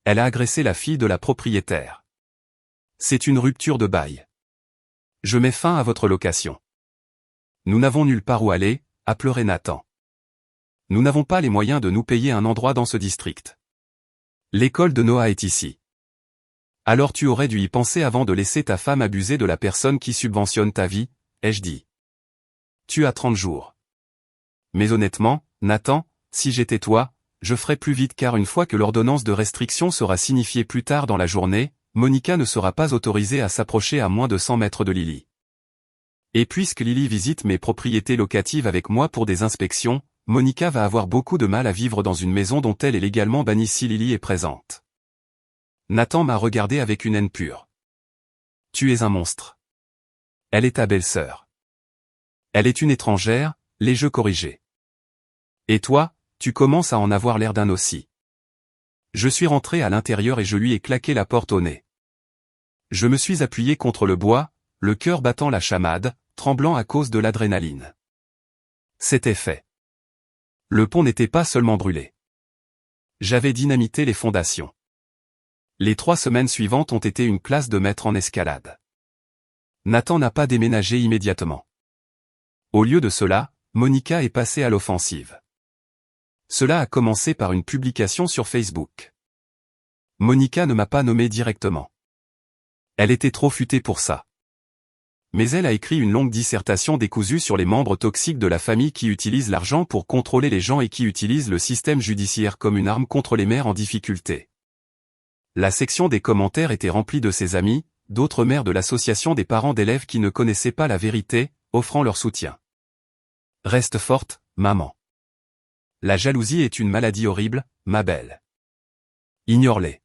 Elle a agressé la fille de la propriétaire. C'est une rupture de bail. Je mets fin à votre location. Nous n'avons nulle part où aller, a pleuré Nathan. Nous n'avons pas les moyens de nous payer un endroit dans ce district. L'école de Noah est ici. Alors tu aurais dû y penser avant de laisser ta femme abuser de la personne qui subventionne ta vie, ai-je dit. Tu as 30 jours. Mais honnêtement, Nathan, si j'étais toi, je ferais plus vite car une fois que l'ordonnance de restriction sera signifiée plus tard dans la journée, Monica ne sera pas autorisée à s'approcher à moins de 100 mètres de Lily. Et puisque Lily visite mes propriétés locatives avec moi pour des inspections, Monica va avoir beaucoup de mal à vivre dans une maison dont elle est légalement bannie si Lily est présente. Nathan m'a regardé avec une haine pure. Tu es un monstre. Elle est ta belle-sœur. Elle est une étrangère, les jeux corrigés. Et toi, tu commences à en avoir l'air d'un aussi. Je suis rentré à l'intérieur et je lui ai claqué la porte au nez. Je me suis appuyé contre le bois, le cœur battant la chamade, tremblant à cause de l'adrénaline. C'était fait. Le pont n'était pas seulement brûlé. J'avais dynamité les fondations. Les 3 semaines suivantes ont été une classe de maître en escalade. Nathan n'a pas déménagé immédiatement. Au lieu de cela, Monica est passée à l'offensive. Cela a commencé par une publication sur Facebook. Monica ne m'a pas nommé directement. Elle était trop futée pour ça. Mais elle a écrit une longue dissertation décousue sur les membres toxiques de la famille qui utilisent l'argent pour contrôler les gens et qui utilisent le système judiciaire comme une arme contre les mères en difficulté. La section des commentaires était remplie de ses amis, d'autres mères de l'association des parents d'élèves qui ne connaissaient pas la vérité, offrant leur soutien. Reste forte, maman. La jalousie est une maladie horrible, ma belle. Ignore-les.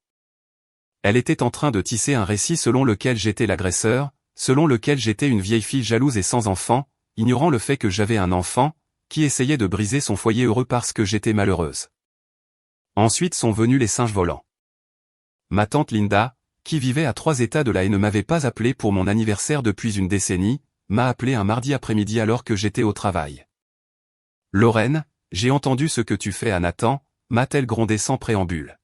Elle était en train de tisser un récit selon lequel j'étais l'agresseur, selon lequel j'étais une vieille fille jalouse et sans enfant, ignorant le fait que j'avais un enfant, qui essayait de briser son foyer heureux parce que j'étais malheureuse. Ensuite sont venus les singes volants. Ma tante Linda, qui vivait à 3 états de là et ne m'avait pas appelé pour mon anniversaire depuis une décennie, m'a appelé un mardi après-midi alors que j'étais au travail. Lorraine, j'ai entendu ce que tu fais à Nathan, m'a-t-elle grondé sans préambule.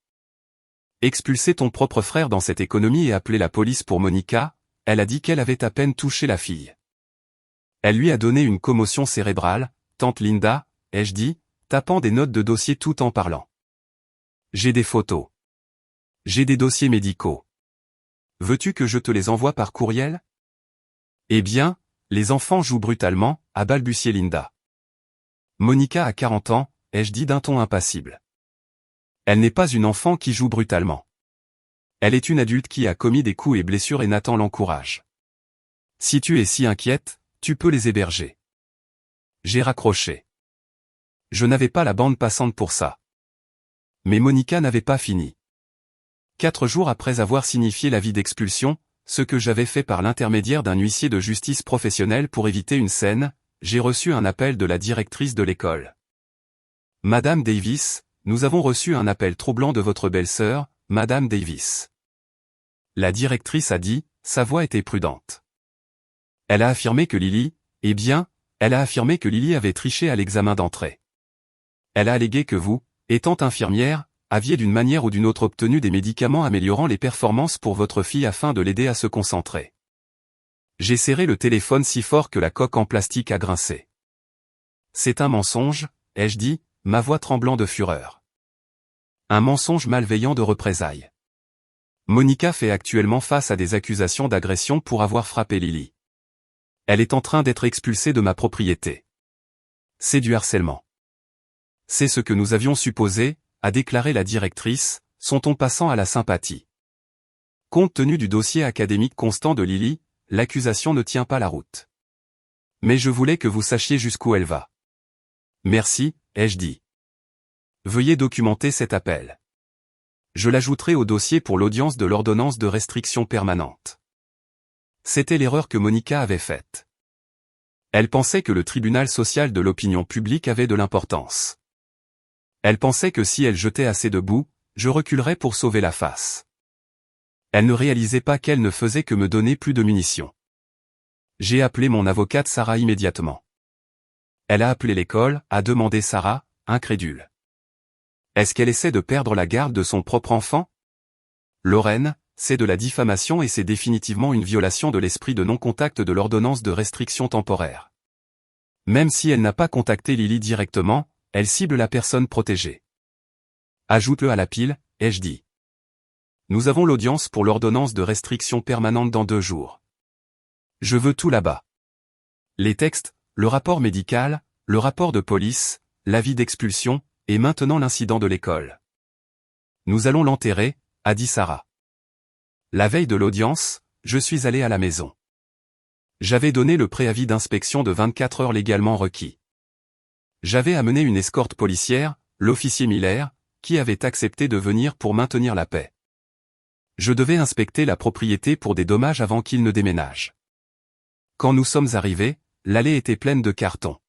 Expulser ton propre frère dans cette économie et appeler la police pour Monica, elle a dit qu'elle avait à peine touché la fille. Elle lui a donné une commotion cérébrale, tante Linda, ai-je dit, tapant des notes de dossier tout en parlant. J'ai des photos. J'ai des dossiers médicaux. Veux-tu que je te les envoie par courriel? Eh bien, les enfants jouent brutalement, a balbutié Linda. Monica a 40 ans, ai-je dit d'un ton impassible. Elle n'est pas une enfant qui joue brutalement. Elle est une adulte qui a commis des coups et blessures et Nathan l'encourage. Si tu es si inquiète, tu peux les héberger. J'ai raccroché. Je n'avais pas la bande passante pour ça. Mais Monica n'avait pas fini. 4 jours après avoir signifié l'avis d'expulsion, ce que j'avais fait par l'intermédiaire d'un huissier de justice professionnel pour éviter une scène, j'ai reçu un appel de la directrice de l'école. Madame Davis, nous avons reçu un appel troublant de votre belle-sœur, Madame Davis. La directrice a dit, sa voix était prudente. Elle a affirmé que Lily, elle a affirmé que Lily avait triché à l'examen d'entrée. Elle a allégué que vous, étant infirmière, aviez d'une manière ou d'une autre obtenu des médicaments améliorant les performances pour votre fille afin de l'aider à se concentrer. J'ai serré le téléphone si fort que la coque en plastique a grincé. C'est un mensonge, ai-je dit, ma voix tremblant de fureur. Un mensonge malveillant de représailles. Monica fait actuellement face à des accusations d'agression pour avoir frappé Lily. Elle est en train d'être expulsée de ma propriété. C'est du harcèlement. C'est ce que nous avions supposé, a déclaré la directrice, son ton passant à la sympathie. Compte tenu du dossier académique constant de Lily, l'accusation ne tient pas la route. Mais je voulais que vous sachiez jusqu'où elle va. Merci, ai-je dit. Veuillez documenter cet appel. Je l'ajouterai au dossier pour l'audience de l'ordonnance de restriction permanente. C'était l'erreur que Monica avait faite. Elle pensait que le tribunal social de l'opinion publique avait de l'importance. Elle pensait que si elle jetait assez de boue, je reculerais pour sauver la face. Elle ne réalisait pas qu'elle ne faisait que me donner plus de munitions. J'ai appelé mon avocate Sarah immédiatement. Elle a appelé l'école, a demandé Sarah, incrédule. Est-ce qu'elle essaie de perdre la garde de son propre enfant? Lorraine, c'est de la diffamation et c'est définitivement une violation de l'esprit de non-contact de l'ordonnance de restriction temporaire. Même si elle n'a pas contacté Lily directement, elle cible la personne protégée. Ajoute-le à la pile, ai-je dit. Nous avons l'audience pour l'ordonnance de restriction permanente dans 2 jours. Je veux tout là-bas. Les textes, le rapport médical, le rapport de police, l'avis d'expulsion, et maintenant l'incident de l'école. Nous allons l'enterrer, a dit Sarah. La veille de l'audience, je suis allé à la maison. J'avais donné le préavis d'inspection de 24 heures légalement requis. J'avais amené une escorte policière, l'officier Miller, qui avait accepté de venir pour maintenir la paix. Je devais inspecter la propriété pour des dommages avant qu'il ne déménage. Quand nous sommes arrivés, l'allée était pleine de cartons.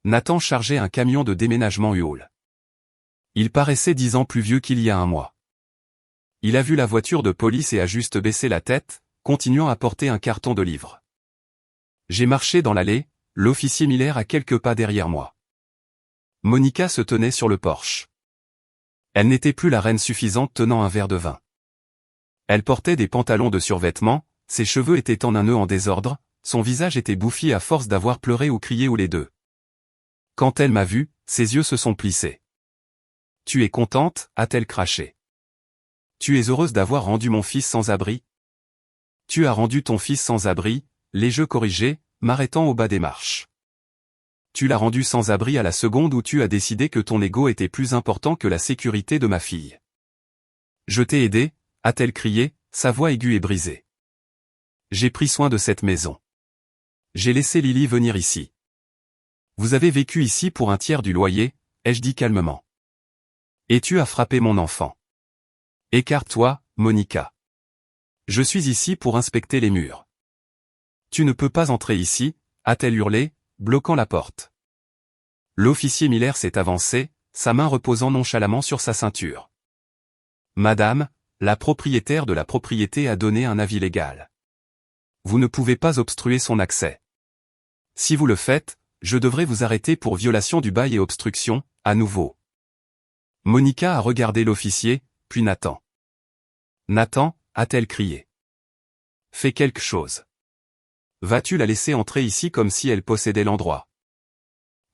Nathan chargeait un camion de déménagement Huol. Il paraissait 10 ans plus vieux qu'il y a un mois. Il a vu la voiture de police et a juste baissé la tête, continuant à porter un carton de livres. J'ai marché dans l'allée, l'officier Miller à quelques pas derrière moi. Monica se tenait sur le porche. Elle n'était plus la reine suffisante tenant un verre de vin. Elle portait des pantalons de survêtement, ses cheveux étaient en un nœud en désordre, son visage était bouffi à force d'avoir pleuré ou crié ou les deux. Quand elle m'a vu, ses yeux se sont plissés. « Tu es contente ?» a-t-elle craché. « Tu es heureuse d'avoir rendu mon fils sans abri ?»« Tu as rendu ton fils sans abri ?» les jeux corrigés, m'arrêtant au bas des marches. « Tu l'as rendu sans abri à la seconde où tu as décidé que ton ego était plus important que la sécurité de ma fille. »« Je t'ai aidé » a-t-elle crié, sa voix aiguë et brisée. « J'ai pris soin de cette maison. J'ai laissé Lily venir ici. Vous avez vécu ici pour un tiers du loyer, ai-je dit calmement. Et tu as frappé mon enfant. Écarte-toi, Monica. Je suis ici pour inspecter les murs. Tu ne peux pas entrer ici, a-t-elle hurlé, bloquant la porte. L'officier Miller s'est avancé, sa main reposant nonchalamment sur sa ceinture. Madame, la propriétaire de la propriété a donné un avis légal. Vous ne pouvez pas obstruer son accès. Si vous le faites, je devrais vous arrêter pour violation du bail et obstruction, à nouveau. Monica a regardé l'officier, puis Nathan. Nathan, a-t-elle crié. Fais quelque chose. Vas-tu la laisser entrer ici comme si elle possédait l'endroit?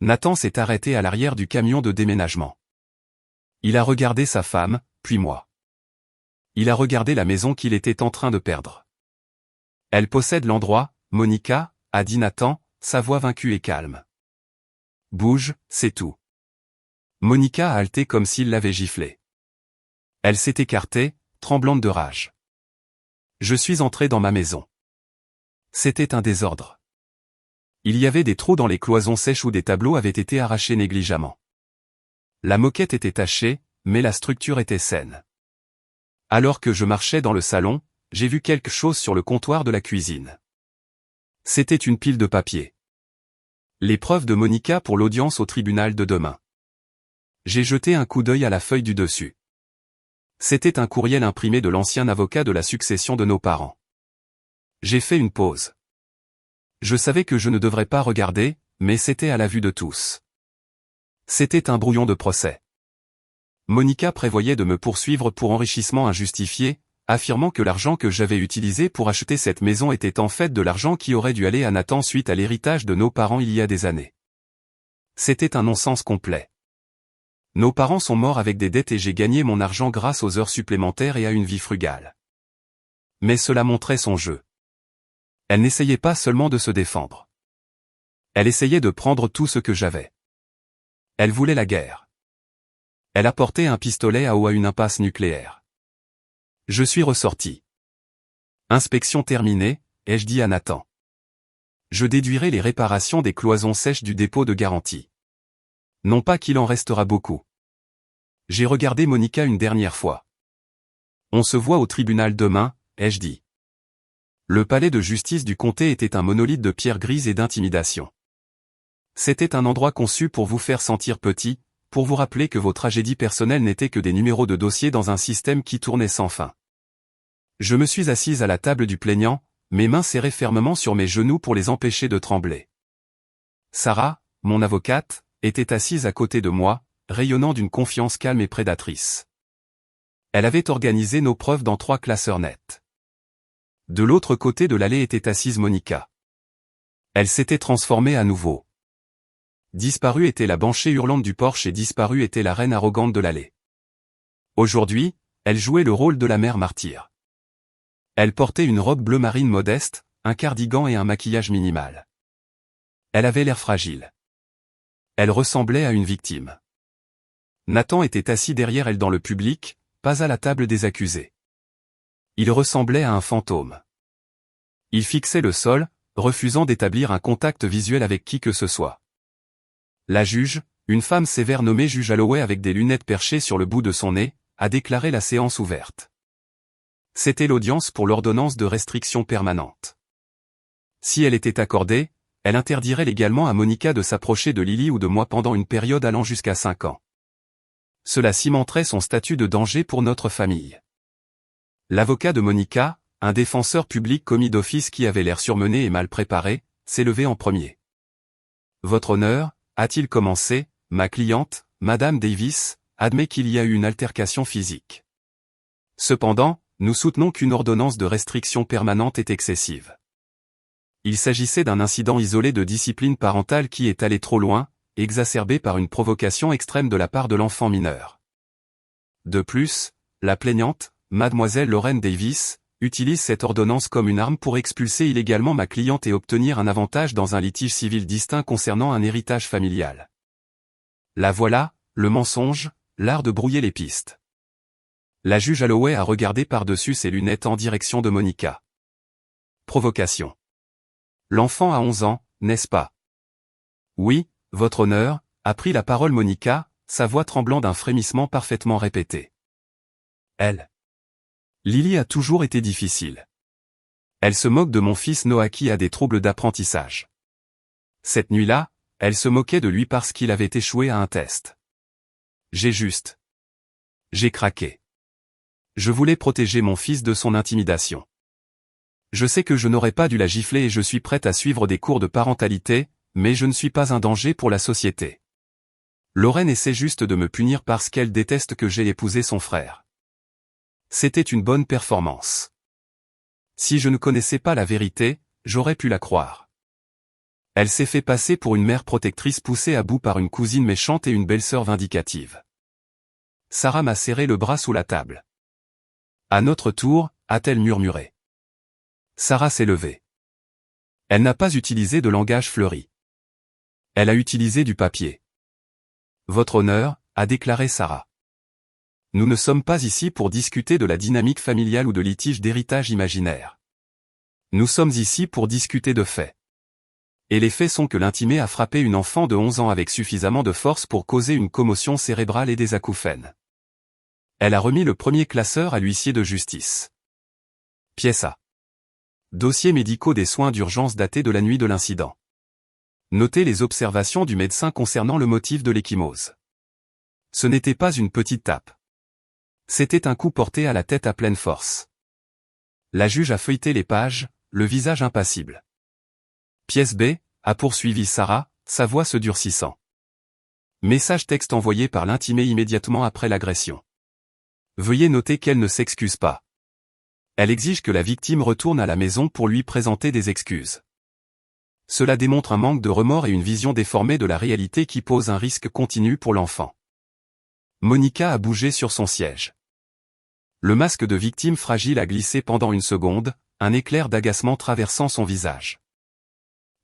Nathan s'est arrêté à l'arrière du camion de déménagement. Il a regardé sa femme, puis moi. Il a regardé la maison qu'il était en train de perdre. Elle possède l'endroit, Monica, a dit Nathan, sa voix vaincue et calme. Bouge, c'est tout. Monica a halté comme s'il l'avait giflé. Elle s'est écartée, tremblante de rage. Je suis entré dans ma maison. C'était un désordre. Il y avait des trous dans les cloisons sèches où des tableaux avaient été arrachés négligemment. La moquette était tachée, mais la structure était saine. Alors que je marchais dans le salon, j'ai vu quelque chose sur le comptoir de la cuisine. C'était une pile de papier. Les preuves de Monica pour l'audience au tribunal de demain. J'ai jeté un coup d'œil à la feuille du dessus. C'était un courriel imprimé de l'ancien avocat de la succession de nos parents. J'ai fait une pause. Je savais que je ne devrais pas regarder, mais c'était à la vue de tous. C'était un brouillon de procès. Monica prévoyait de me poursuivre pour enrichissement injustifié, affirmant que l'argent que j'avais utilisé pour acheter cette maison était en fait de l'argent qui aurait dû aller à Nathan suite à l'héritage de nos parents il y a des années. C'était un non-sens complet. Nos parents sont morts avec des dettes et j'ai gagné mon argent grâce aux heures supplémentaires et à une vie frugale. Mais cela montrait son jeu. Elle n'essayait pas seulement de se défendre. Elle essayait de prendre tout ce que j'avais. Elle voulait la guerre. Elle apportait un pistolet à eau à une impasse nucléaire. Je suis ressorti. Inspection terminée, ai-je dit à Nathan. Je déduirai les réparations des cloisons sèches du dépôt de garantie. Non pas qu'il en restera beaucoup. J'ai regardé Monica une dernière fois. On se voit au tribunal demain, ai-je dit. Le palais de justice du comté était un monolithe de pierre grise et d'intimidation. C'était un endroit conçu pour vous faire sentir petit, pour vous rappeler que vos tragédies personnelles n'étaient que des numéros de dossier dans un système qui tournait sans fin. Je me suis assise à la table du plaignant, mes mains serrées fermement sur mes genoux pour les empêcher de trembler. Sarah, mon avocate, était assise à côté de moi, rayonnant d'une confiance calme et prédatrice. Elle avait organisé nos preuves dans 3 classeurs nets. De l'autre côté de l'allée était assise Monica. Elle s'était transformée à nouveau. Disparue était la banshee hurlante du porche et disparue était la reine arrogante de l'allée. Aujourd'hui, elle jouait le rôle de la mère martyre. Elle portait une robe bleu marine modeste, un cardigan et un maquillage minimal. Elle avait l'air fragile. Elle ressemblait à une victime. Nathan était assis derrière elle dans le public, pas à la table des accusés. Il ressemblait à un fantôme. Il fixait le sol, refusant d'établir un contact visuel avec qui que ce soit. La juge, une femme sévère nommée juge Holloway avec des lunettes perchées sur le bout de son nez, a déclaré la séance ouverte. C'était l'audience pour l'ordonnance de restriction permanente. Si elle était accordée, elle interdirait légalement à Monica de s'approcher de Lily ou de moi pendant une période allant jusqu'à 5 ans. Cela cimenterait son statut de danger pour notre famille. L'avocat de Monica, un défenseur public commis d'office qui avait l'air surmené et mal préparé, s'est levé en premier. Votre honneur, a-t-il commencé, ma cliente, Madame Davis, admet qu'il y a eu une altercation physique. Cependant, nous soutenons qu'une ordonnance de restriction permanente est excessive. Il s'agissait d'un incident isolé de discipline parentale qui est allé trop loin, exacerbé par une provocation extrême de la part de l'enfant mineur. De plus, la plaignante, Mademoiselle Lorraine Davis, utilise cette ordonnance comme une arme pour expulser illégalement ma cliente et obtenir un avantage dans un litige civil distinct concernant un héritage familial. La voilà, le mensonge, l'art de brouiller les pistes. La juge Holloway a regardé par-dessus ses lunettes en direction de Monica. Provocation. L'enfant a 11 ans, n'est-ce pas? Oui, votre honneur, a pris la parole Monica, sa voix tremblant d'un frémissement parfaitement répété. Elle. Lily a toujours été difficile. Elle se moque de mon fils Noah qui a des troubles d'apprentissage. Cette nuit-là, elle se moquait de lui parce qu'il avait échoué à un test. J'ai craqué. Je voulais protéger mon fils de son intimidation. Je sais que je n'aurais pas dû la gifler et je suis prête à suivre des cours de parentalité, mais je ne suis pas un danger pour la société. Lorraine essaie juste de me punir parce qu'elle déteste que j'ai épousé son frère. C'était une bonne performance. Si je ne connaissais pas la vérité, j'aurais pu la croire. Elle s'est fait passer pour une mère protectrice poussée à bout par une cousine méchante et une belle-sœur vindicative. Sarah m'a serré le bras sous la table. À notre tour, a-t-elle murmuré. Sarah s'est levée. Elle n'a pas utilisé de langage fleuri. Elle a utilisé du papier. Votre honneur, a déclaré Sarah. Nous ne sommes pas ici pour discuter de la dynamique familiale ou de litiges d'héritage imaginaire. Nous sommes ici pour discuter de faits. Et les faits sont que l'intimé a frappé une enfant de 11 ans avec suffisamment de force pour causer une commotion cérébrale et des acouphènes. Elle a remis le premier classeur à l'huissier de justice. Pièce A. Dossiers médicaux des soins d'urgence datés de la nuit de l'incident. Notez les observations du médecin concernant le motif de l'ecchymose. Ce n'était pas une petite tape. C'était un coup porté à la tête à pleine force. La juge a feuilleté les pages, le visage impassible. Pièce B, a poursuivi Sarah, sa voix se durcissant. Message texte envoyé par l'intimé immédiatement après l'agression. Veuillez noter qu'elle ne s'excuse pas. Elle exige que la victime retourne à la maison pour lui présenter des excuses. Cela démontre un manque de remords et une vision déformée de la réalité qui pose un risque continu pour l'enfant. Monica a bougé sur son siège. Le masque de victime fragile a glissé pendant une seconde, un éclair d'agacement traversant son visage.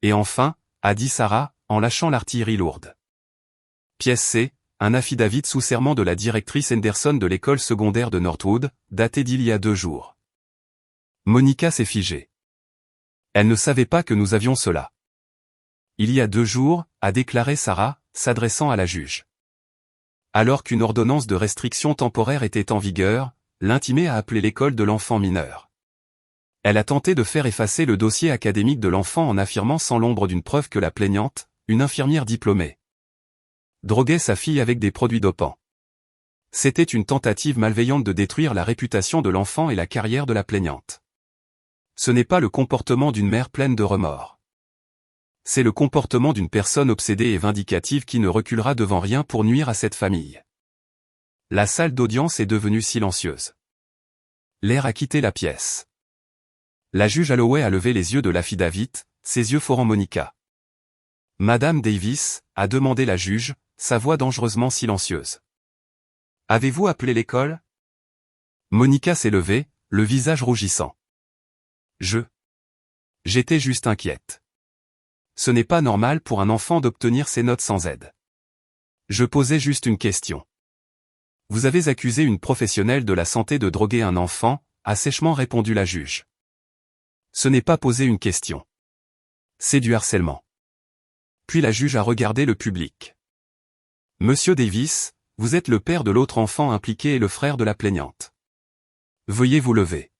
Et enfin, a dit Sarah, en lâchant l'artillerie lourde. Pièce C, un affidavit sous serment de la directrice Henderson de l'école secondaire de Northwood, daté d'il y a 2 jours. Monica s'est figée. Elle ne savait pas que nous avions cela. Il y a 2 jours, a déclaré Sarah, s'adressant à la juge. Alors qu'une ordonnance de restriction temporaire était en vigueur, l'intimé a appelé l'école de l'enfant mineur. Elle a tenté de faire effacer le dossier académique de l'enfant en affirmant sans l'ombre d'une preuve que la plaignante, une infirmière diplômée, droguait sa fille avec des produits dopants. C'était une tentative malveillante de détruire la réputation de l'enfant et la carrière de la plaignante. Ce n'est pas le comportement d'une mère pleine de remords. C'est le comportement d'une personne obsédée et vindicative qui ne reculera devant rien pour nuire à cette famille. La salle d'audience est devenue silencieuse. L'air a quitté la pièce. La juge Holloway a levé les yeux de l'affidavit, ses yeux forant Monica. Madame Davis, a demandé la juge, sa voix dangereusement silencieuse. Avez-vous appelé l'école? Monica s'est levée, le visage rougissant. J'étais juste inquiète. Ce n'est pas normal pour un enfant d'obtenir ses notes sans aide. Je posais juste une question. Vous avez accusé une professionnelle de la santé de droguer un enfant, a sèchement répondu la juge. Ce n'est pas poser une question. C'est du harcèlement. Puis la juge a regardé le public. Monsieur Davis, vous êtes le père de l'autre enfant impliqué et le frère de la plaignante. Veuillez vous lever.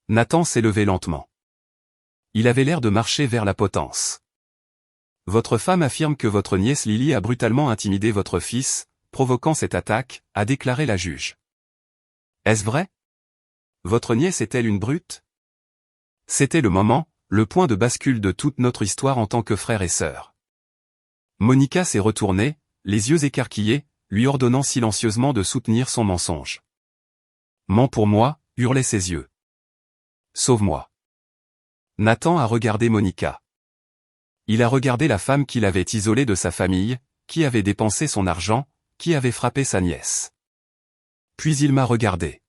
Nathan s'est levé lentement. Il avait l'air de marcher vers la potence. Votre femme affirme que votre nièce Lily a brutalement intimidé votre fils, provoquant cette attaque, a déclaré la juge. Est-ce vrai? Votre nièce est-elle une brute? C'était le moment, le point de bascule de toute notre histoire en tant que frère et sœur. Monica s'est retournée, les yeux écarquillés, lui ordonnant silencieusement de soutenir son mensonge. Mens pour moi, hurlaient ses yeux. Sauve-moi. Nathan a regardé Monica. Il a regardé la femme qu'il avait isolée de sa famille, qui avait dépensé son argent, qui avait frappé sa nièce. Puis il m'a regardé.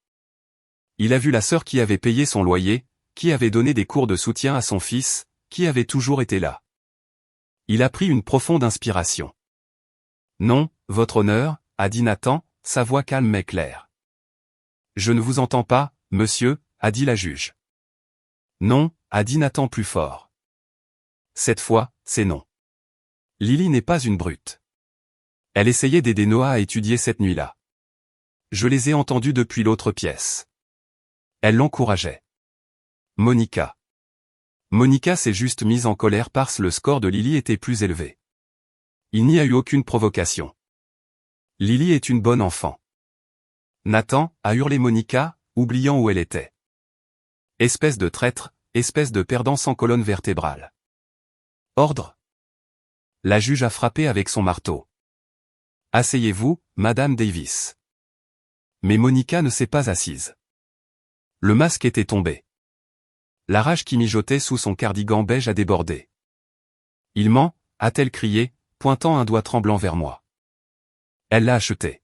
Il a vu la sœur qui avait payé son loyer, qui avait donné des cours de soutien à son fils, qui avait toujours été là. Il a pris une profonde inspiration. Non, votre honneur, a dit Nathan, sa voix calme mais claire. Je ne vous entends pas, monsieur, a dit la juge. Non, a dit Nathan plus fort. Cette fois, c'est non. Lily n'est pas une brute. Elle essayait d'aider Noah à étudier cette nuit-là. Je les ai entendus depuis l'autre pièce. Elle l'encourageait. Monica. Monica s'est juste mise en colère parce que le score de Lily était plus élevé. Il n'y a eu aucune provocation. Lily est une bonne enfant. Nathan, a hurlé Monica, oubliant où elle était. Espèce de traître, espèce de perdant sans colonne vertébrale. Ordre. La juge a frappé avec son marteau. Asseyez-vous, Madame Davis. Mais Monica ne s'est pas assise. Le masque était tombé. La rage qui mijotait sous son cardigan beige a débordé. Il ment, a-t-elle crié, pointant un doigt tremblant vers moi. Elle l'a acheté.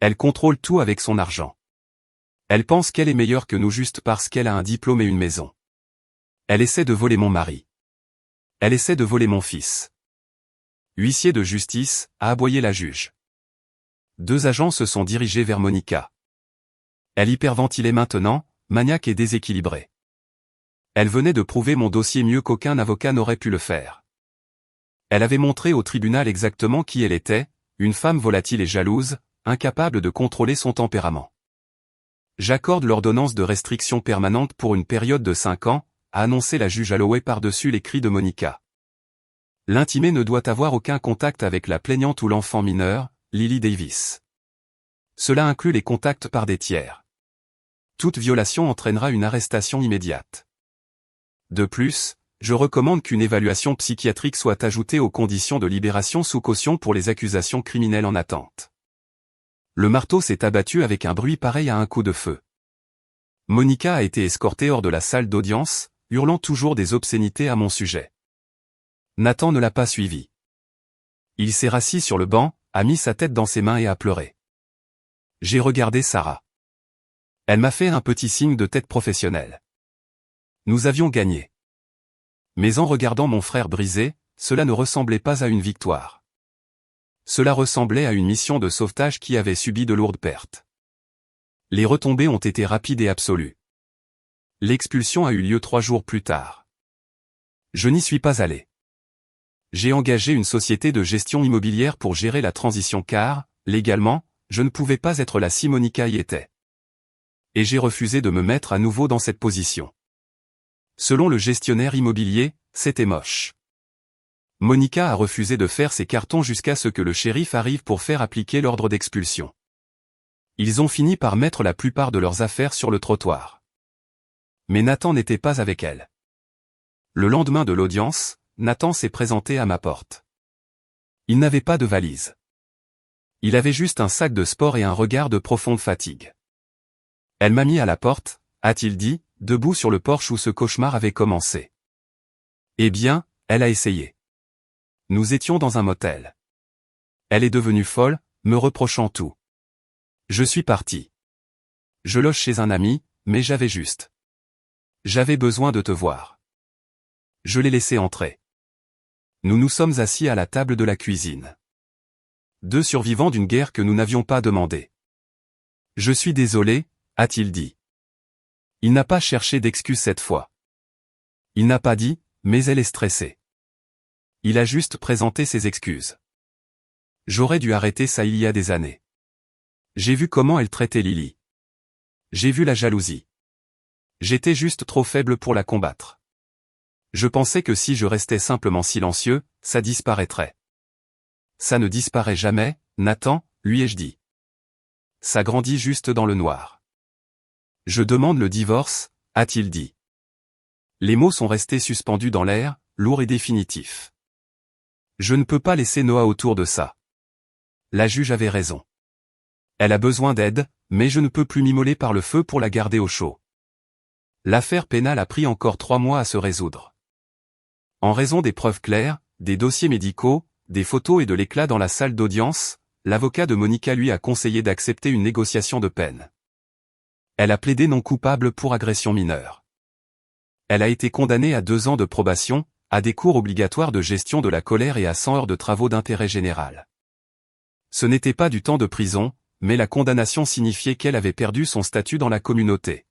Elle contrôle tout avec son argent. Elle pense qu'elle est meilleure que nous juste parce qu'elle a un diplôme et une maison. Elle essaie de voler mon mari. Elle essaie de voler mon fils. Huissier de justice, a aboyé la juge. 2 agents se sont dirigés vers Monica. Elle hyperventilait maintenant, maniaque et déséquilibrée. Elle venait de prouver mon dossier mieux qu'aucun avocat n'aurait pu le faire. Elle avait montré au tribunal exactement qui elle était, une femme volatile et jalouse, incapable de contrôler son tempérament. J'accorde l'ordonnance de restriction permanente pour une période de 5 ans, a annoncé la juge Holloway par-dessus les cris de Monica. L'intimé ne doit avoir aucun contact avec la plaignante ou l'enfant mineur, Lily Davis. Cela inclut les contacts par des tiers. Toute violation entraînera une arrestation immédiate. De plus, je recommande qu'une évaluation psychiatrique soit ajoutée aux conditions de libération sous caution pour les accusations criminelles en attente. Le marteau s'est abattu avec un bruit pareil à un coup de feu. Monica a été escortée hors de la salle d'audience, hurlant toujours des obscénités à mon sujet. Nathan ne l'a pas suivi. Il s'est rassis sur le banc, a mis sa tête dans ses mains et a pleuré. J'ai regardé Sarah. Elle m'a fait un petit signe de tête professionnelle. Nous avions gagné. Mais en regardant mon frère brisé, cela ne ressemblait pas à une victoire. Cela ressemblait à une mission de sauvetage qui avait subi de lourdes pertes. Les retombées ont été rapides et absolues. L'expulsion a eu lieu 3 jours plus tard. Je n'y suis pas allé. J'ai engagé une société de gestion immobilière pour gérer la transition car, légalement, je ne pouvais pas être là si Monica y était. Et j'ai refusé de me mettre à nouveau dans cette position. Selon le gestionnaire immobilier, c'était moche. Monica a refusé de faire ses cartons jusqu'à ce que le shérif arrive pour faire appliquer l'ordre d'expulsion. Ils ont fini par mettre la plupart de leurs affaires sur le trottoir. Mais Nathan n'était pas avec elle. Le lendemain de l'audience, Nathan s'est présenté à ma porte. Il n'avait pas de valise. Il avait juste un sac de sport et un regard de profonde fatigue. Elle m'a mis à la porte, a-t-il dit, debout sur le porche où ce cauchemar avait commencé. Eh bien, elle a essayé. Nous étions dans un motel. Elle est devenue folle, me reprochant tout. Je suis parti. Je loge chez un ami, mais j'avais besoin de te voir. Je l'ai laissé entrer. Nous nous sommes assis à la table de la cuisine. 2 survivants d'une guerre que nous n'avions pas demandée. Je suis désolé, a-t-il dit. Il n'a pas cherché d'excuses cette fois. Il n'a pas dit, mais elle est stressée. Il a juste présenté ses excuses. J'aurais dû arrêter ça il y a des années. J'ai vu comment elle traitait Lily. J'ai vu la jalousie. J'étais juste trop faible pour la combattre. Je pensais que si je restais simplement silencieux, ça disparaîtrait. Ça ne disparaît jamais, Nathan, lui ai-je dit. Ça grandit juste dans le noir. Je demande le divorce, a-t-il dit. Les mots sont restés suspendus dans l'air, lourds et définitifs. Je ne peux pas laisser Noah autour de ça. La juge avait raison. Elle a besoin d'aide, mais je ne peux plus m'immoler par le feu pour la garder au chaud. L'affaire pénale a pris encore 3 mois à se résoudre. En raison des preuves claires, des dossiers médicaux, des photos et de l'éclat dans la salle d'audience, l'avocat de Monica lui a conseillé d'accepter une négociation de peine. Elle a plaidé non coupable pour agression mineure. Elle a été condamnée à 2 ans de probation, à des cours obligatoires de gestion de la colère et à 100 heures de travaux d'intérêt général. Ce n'était pas du temps de prison, mais la condamnation signifiait qu'elle avait perdu son statut dans la communauté.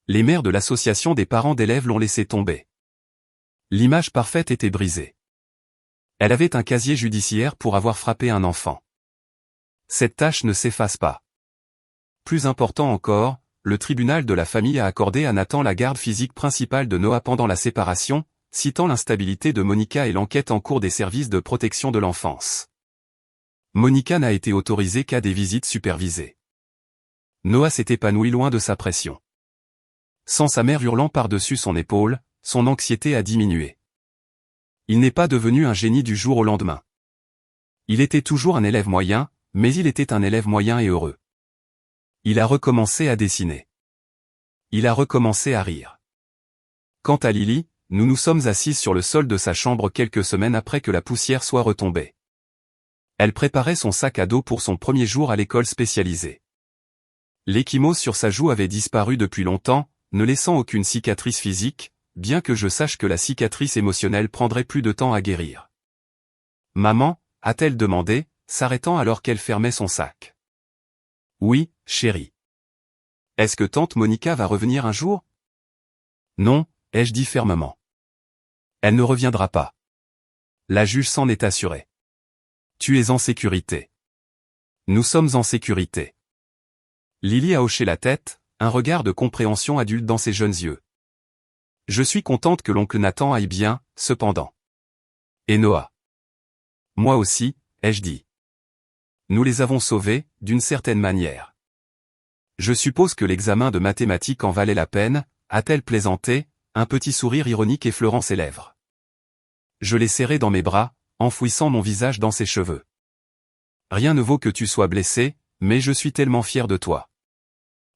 Les mères de l'association des parents d'élèves l'ont laissé tomber. L'image parfaite était brisée. Elle avait un casier judiciaire pour avoir frappé un enfant. Cette tâche ne s'efface pas. Plus important encore, le tribunal de la famille a accordé à Nathan la garde physique principale de Noah pendant la séparation, citant l'instabilité de Monica et l'enquête en cours des services de protection de l'enfance. Monica n'a été autorisée qu'à des visites supervisées. Noah s'est épanoui loin de sa pression. Sans sa mère hurlant par-dessus son épaule, son anxiété a diminué. Il n'est pas devenu un génie du jour au lendemain. Il était toujours un élève moyen, mais il était un élève moyen et heureux. Il a recommencé à dessiner. Il a recommencé à rire. Quant à Lily, nous nous sommes assises sur le sol de sa chambre quelques semaines après que la poussière soit retombée. Elle préparait son sac à dos pour son premier jour à l'école spécialisée. L'ecchymose sur sa joue avait disparu depuis longtemps, ne laissant aucune cicatrice physique, bien que je sache que la cicatrice émotionnelle prendrait plus de temps à guérir. « Maman ?» a-t-elle demandé, s'arrêtant alors qu'elle fermait son sac. « Oui, chérie. »« Est-ce que tante Monica va revenir un jour ?»« Non, » ai-je dit fermement. « Elle ne reviendra pas. » La juge s'en est assurée. « Tu es en sécurité. »« Nous sommes en sécurité. » Lily a hoché la tête, un regard de compréhension adulte dans ses jeunes yeux. « Je suis contente que l'oncle Nathan aille bien, cependant. »« Et Noah. »« Moi aussi, » ai-je dit. « Nous les avons sauvés, d'une certaine manière. »« Je suppose que l'examen de mathématiques en valait la peine, » a-t-elle plaisanté, un petit sourire ironique effleurant ses lèvres. Je l'ai serré dans mes bras, enfouissant mon visage dans ses cheveux. « Rien ne vaut que tu sois blessé, mais je suis tellement fier de toi.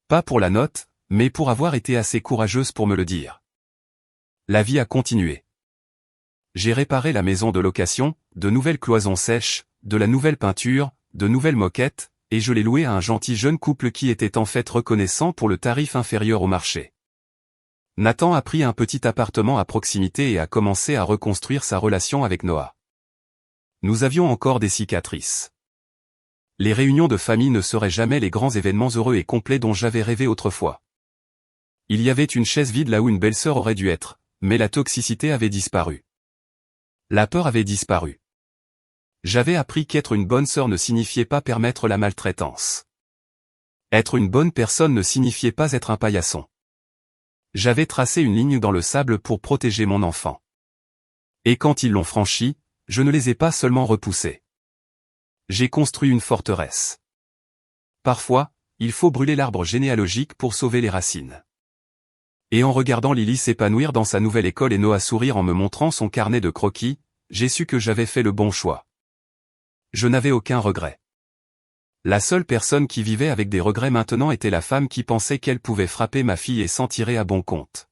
Pas pour la note, mais pour avoir été assez courageuse pour me le dire. » La vie a continué. J'ai réparé la maison de location, de nouvelles cloisons sèches, de la nouvelle peinture, de nouvelles moquettes, et je l'ai loué à un gentil jeune couple qui était en fait reconnaissant pour le tarif inférieur au marché. Nathan a pris un petit appartement à proximité et a commencé à reconstruire sa relation avec Noah. Nous avions encore des cicatrices. Les réunions de famille ne seraient jamais les grands événements heureux et complets dont j'avais rêvé autrefois. Il y avait une chaise vide là où une belle-sœur aurait dû être, mais la toxicité avait disparu. La peur avait disparu. J'avais appris qu'être une bonne sœur ne signifiait pas permettre la maltraitance. Être une bonne personne ne signifiait pas être un paillasson. J'avais tracé une ligne dans le sable pour protéger mon enfant. Et quand ils l'ont franchie, je ne les ai pas seulement repoussés. J'ai construit une forteresse. Parfois, il faut brûler l'arbre généalogique pour sauver les racines. Et en regardant Lily s'épanouir dans sa nouvelle école et Noah sourire en me montrant son carnet de croquis, j'ai su que j'avais fait le bon choix. Je n'avais aucun regret. La seule personne qui vivait avec des regrets maintenant était la femme qui pensait qu'elle pouvait frapper ma fille et s'en tirer à bon compte.